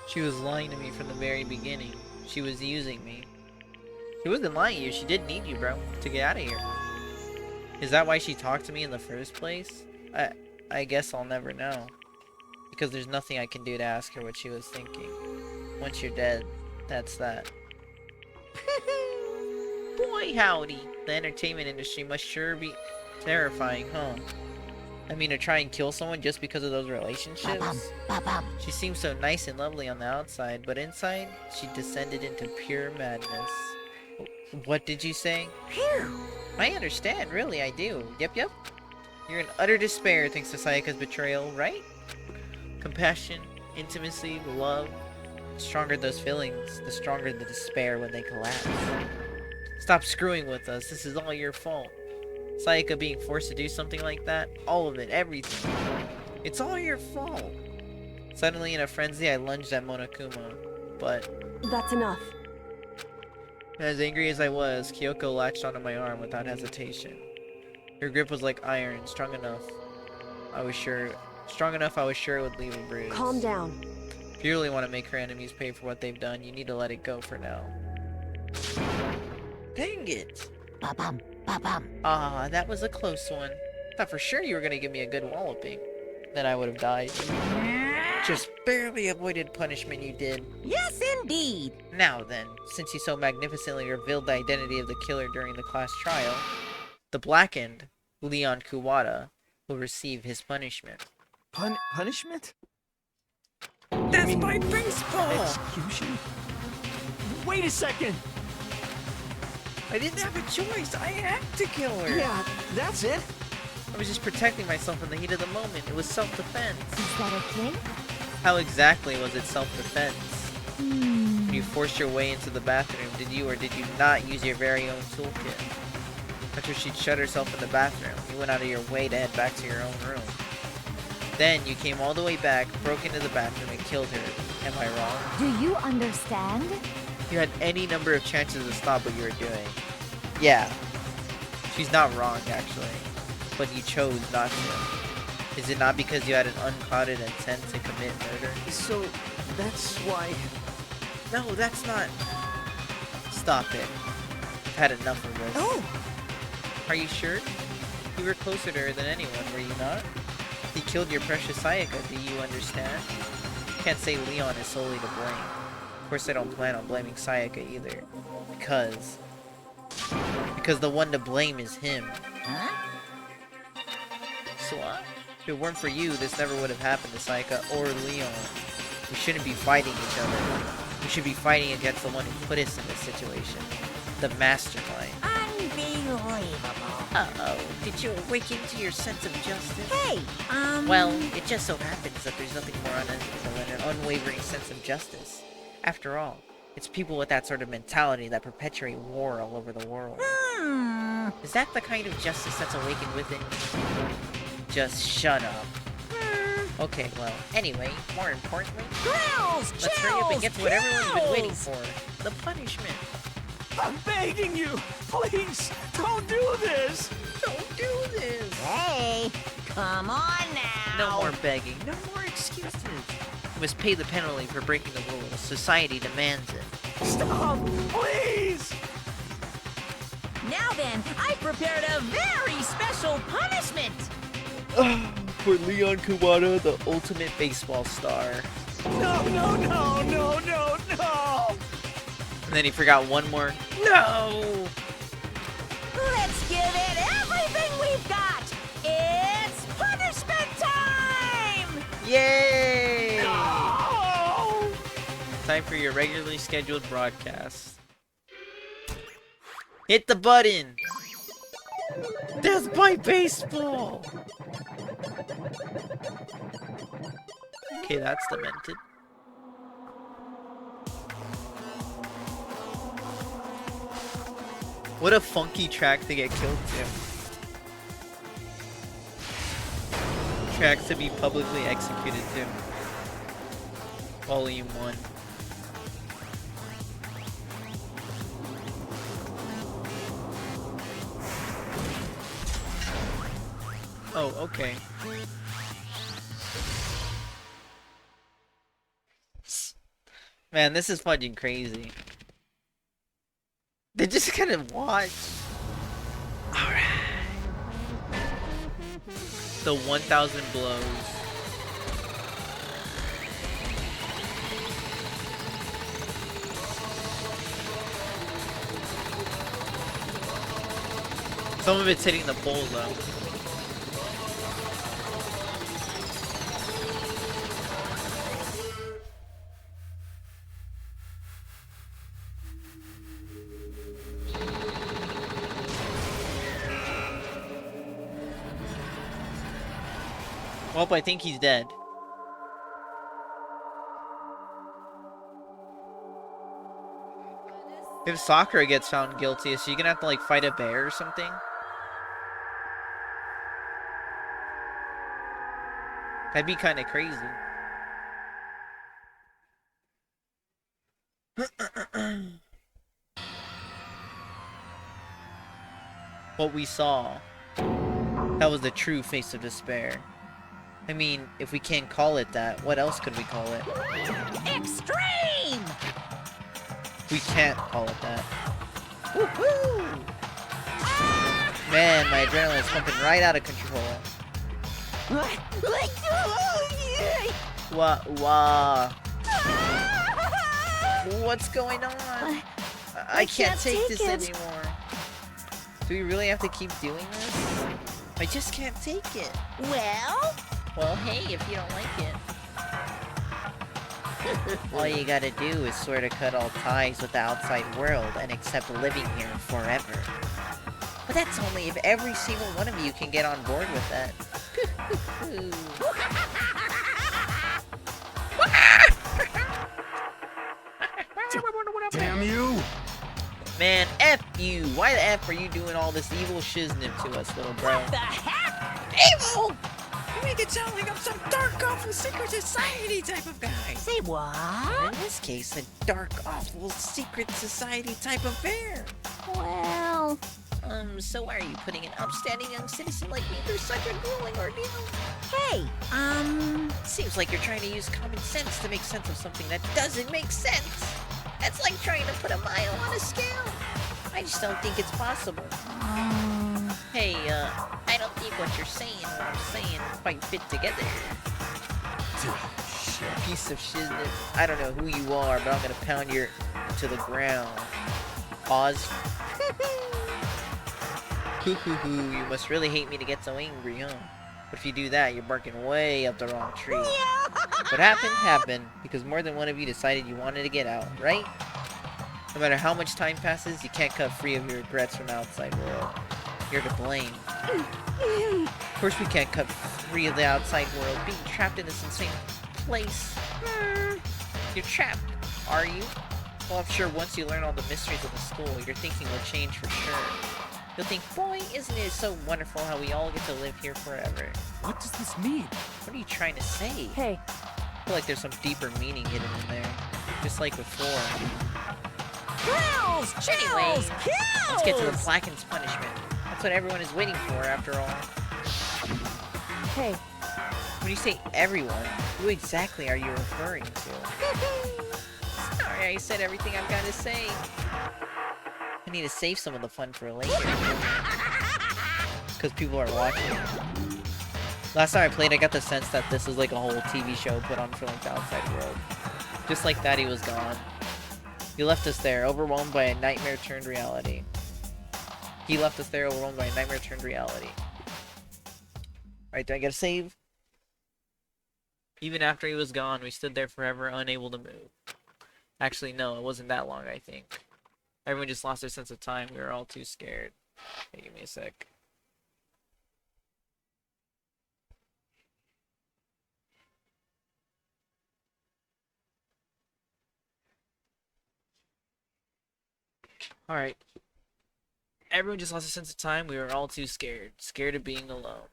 she was lying to me from the very beginning. She was using me. She wasn't lying to you, she did need you, bro, to get out of here. Is that why she talked to me in the first place? I guess I'll never know. Because there's nothing I can do to ask her what she was thinking. Once you're dead, that's that. Boy howdy, the entertainment industry must sure be terrifying, huh? I mean, to try and kill someone just because of those relationships? She seems so nice and lovely on the outside, but inside, she descended into pure madness. What did you say? I understand, really, I do. Yep. You're in utter despair thanks to Sayaka's betrayal, right? Compassion, intimacy, love. The stronger those feelings, the stronger the despair when they collapse. Stop screwing with us, this is all your fault. Sayaka being forced to do something like that, all of it, everything. It's all your fault. Suddenly in a frenzy, I lunged at Monokuma, but... That's enough. As angry as I was, Kyoko latched onto my arm without hesitation. Her grip was like iron, strong enough I was sure it would leave a bruise. Calm down. If you really want to make her enemies pay for what they've done, you need to let it go for now. Dang it! Ah, that was a close one. Thought for sure you were gonna give me a good walloping. Then I would have died. Just barely avoided punishment you did. Yes, indeed. Now then, since you so magnificently revealed the identity of the killer during the class trial, the Blackened, Leon Kuwata will receive his punishment. Punishment? That's my baseball! Execution? Wait a second! I didn't have a choice. I had to kill her. Yeah, that's it. I was just protecting myself in the heat of the moment. It was self-defense. Is that okay? How exactly was it self-defense? When you forced your way into the bathroom, did you or did you not use your very own toolkit? After she'd shut herself in the bathroom, you went out of your way to head back to your own room. Then you came all the way back, broke into the bathroom, and killed her. Am I wrong? Do you understand? You had any number of chances to stop what you were doing. Yeah. She's not wrong, actually. But you chose not to. Is it not because you had an unclouded intent to commit murder? So, that's why... No, that's not... Stop it. I've had enough of this. Oh! Are you sure? You were closer to her than anyone, were you not? He killed your precious Sayaka, do you understand? You can't say Leon is solely to blame. Of course I don't plan on blaming Sayaka either. Because the one to blame is him. Huh? So if it weren't for you, this never would have happened to Sayaka or Leon. We shouldn't be fighting each other. We should be fighting against the one who put us in this situation. The mastermind. Unbelievable. Uh-oh. Did you awaken to your sense of justice? Hey, Well, it just so happens that there's nothing more unethical than an unwavering sense of justice. After all, it's people with that sort of mentality that perpetuate war all over the world. Is that the kind of justice that's awakened within you? Just shut up. Okay, well, anyway, more importantly, Grills, let's hurry up and get to what everyone's been waiting kills! for. The punishment. I'm begging you! Please, don't do this! Don't do this! Hey, come on now. No more begging. No more excuses. You must pay the penalty for breaking the rules. Society demands it. Stop! Please! Now then, I prepared a very special punishment. For Leon Kuwata, the ultimate baseball star. No, no, no, no, no, no! And then he forgot one more. No! Let's give it everything we've got. It's punishment time! Yay! No! Time for your regularly scheduled broadcast. Hit the button! That's my baseball! Okay, that's demented. What a funky track to get killed to. Tracks to be publicly executed to. Volume 1. Oh, okay. Man, this is fucking crazy. They just kind of watch. Alright. The 1,000 blows. Some of it's hitting the pole though. Well, I think he's dead. If Sakura gets found guilty, is she gonna have to like fight a bear or something? That'd be kind of crazy. What we saw, that was the true face of despair. I mean, if we can't call it that, what else could we call it? Extreme! We can't call it that. Woohoo! Man, my adrenaline's pumping right out of control. What's going on? I can't take this anymore. Do we really have to keep doing this? I just can't take it. Well? Well, hey, if you don't like it. All you gotta do is sort of cut all ties with the outside world and accept living here forever. But that's only if every single one of you can get on board with that. Damn you! Man, F you! Why the F are you doing all this evil shiznit to us, little bro? What the heck? Evil! You make it sound like I'm some dark, awful secret society type of guy. Say what? In this case, a dark, awful secret society type affair. Well... So why are you putting an upstanding young citizen like me through such a grueling ordeal? Hey, Seems like you're trying to use common sense to make sense of something that doesn't make sense. That's like trying to put a mile on a scale. I just don't think it's possible. Hey, I don't think what you're saying and what I'm saying quite fit together. Piece of shiznit. I don't know who you are, but I'm gonna pound you to the ground. Pause. You must really hate me to get so angry, huh? But if you do that, you're barking way up the wrong tree. What happened, because more than one of you decided you wanted to get out, right? No matter how much time passes, you can't cut free of your regrets from the outside world. You're to blame. Of course we can't cut free of the outside world, being trapped in this insane place. You're trapped, are you? Well, I'm sure once you learn all the mysteries of the school, your thinking will change for sure. You'll think, boy, isn't it so wonderful how we all get to live here forever. What does this mean? What are you trying to say? Hey, I feel like there's some deeper meaning hidden in there. Just like before. Kills! Anyway, Kills! let's get to the Placken's punishment. That's what everyone is waiting for, after all. hey, When you say everyone, who exactly are you referring to? Sorry, I said everything I've got to say. I need to save some of the fun for later. Because people are watching. Last time I played, I got the sense that this is like a whole TV show put on for like the outside world. Just like that, he was gone. He left us there, overwhelmed by a nightmare turned reality. He left us there, overwhelmed by a nightmare turned reality. Alright, do I get a save? Even after he was gone, we stood there forever, unable to move. Actually, no, it wasn't that long, I think. Everyone just lost their sense of time. We were all too scared. Hey, give me a sec. Alright. Everyone just lost a sense of time. We were all too scared. Scared of being alone.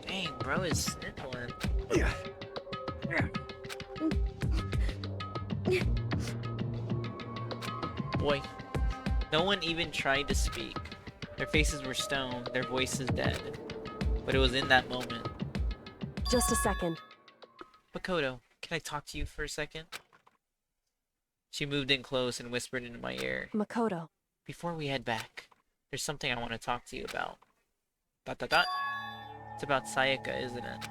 Dang, bro is sniffling. Boy, no one even tried to speak. Their faces were stone, their voices dead. But it was in that moment. just a second. Makoto, can I talk to you for a second? She moved in close and whispered into my ear. Makoto. Before we head back, there's something I want to talk to you about. ... It's about Sayaka, isn't it? ...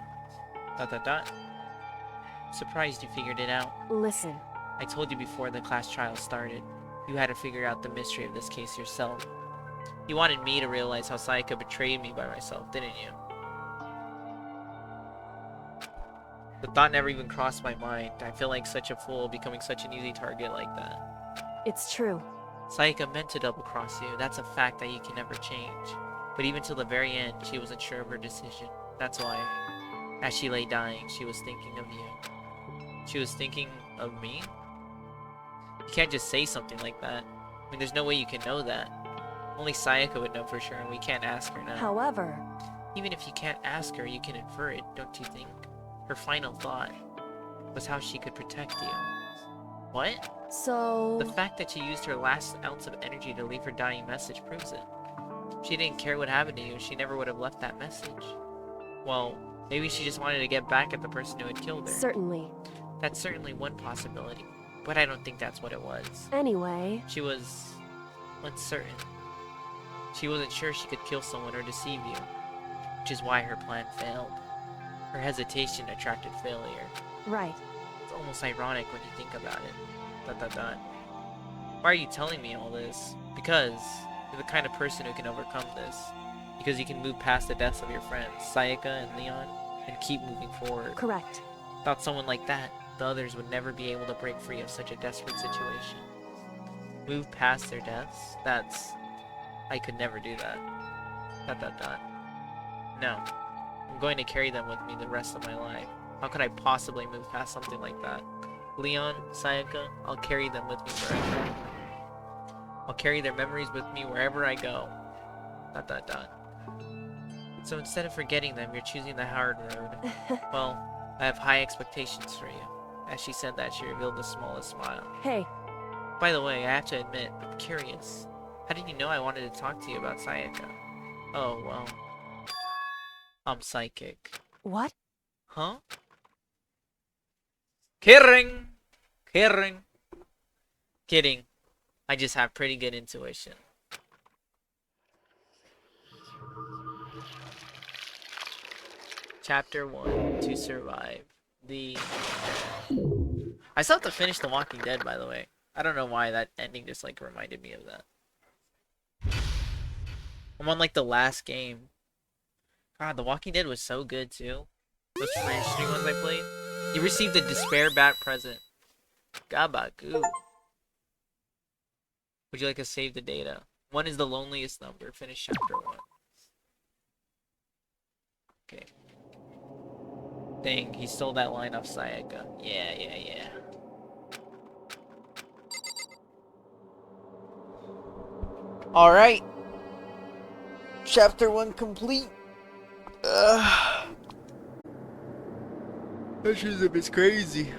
Surprised you figured it out. Listen. I told you before the class trial started. You had to figure out the mystery of this case yourself. You wanted me to realize how Sayaka betrayed me by myself, didn't you? The thought never even crossed my mind. I feel like such a fool becoming such an easy target like that. It's true. Sayaka meant to double-cross you. That's a fact that you can never change. But even till the very end, she wasn't sure of her decision. That's why, as she lay dying, she was thinking of you. She was thinking of me? You can't just say something like that. I mean, there's no way you can know that. Only Sayaka would know for sure, and we can't ask her now. However... Even if you can't ask her, you can infer it, don't you think? Her final thought was how she could protect you. What? So... The fact that she used her last ounce of energy to leave her dying message proves it. If she didn't care what happened to you, she never would have left that message. Well, maybe she just wanted to get back at the person who had killed her. Certainly. That's certainly one possibility, but I don't think that's what it was. Anyway... She was uncertain. She wasn't sure she could kill someone or deceive you, which is why her plan failed. Her hesitation attracted failure. Right. It's almost ironic when you think about it. ... Why are you telling me all this? Because You're the kind of person who can overcome this. Because you can move past the deaths of your friends, Sayaka and Leon, and keep moving forward. Correct. Without someone like that, the others would never be able to break free of such a desperate situation. Move past their deaths? I could never do that. ... No. I'm going to carry them with me the rest of my life. How could I possibly move past something like that? Leon, Sayaka, I'll carry them with me forever. I'll carry their memories with me wherever I go. ... So instead of forgetting them, you're choosing the hard road. Well, I have high expectations for you. As she said that, she revealed the smallest smile. Hey. By the way, I have to admit, I'm curious. How did you know I wanted to talk to you about Sayaka? Oh, well. I'm psychic. What? Huh? Kidding! Kidding. I just have pretty good intuition. Chapter 1, To Survive. I still have to finish The Walking Dead, by the way. I don't know why that ending just, like, reminded me of that. I'm on, like, the last game. God, The Walking Dead was so good, too. Those traditional ones I played. You received a Despair Bat present. Gabagoo. Would you like to save the data? 1 is the loneliest number. Finish chapter 1. Okay. Dang, he stole that line off Sayaka. Yeah. Alright. Chapter 1 complete. That shit is crazy.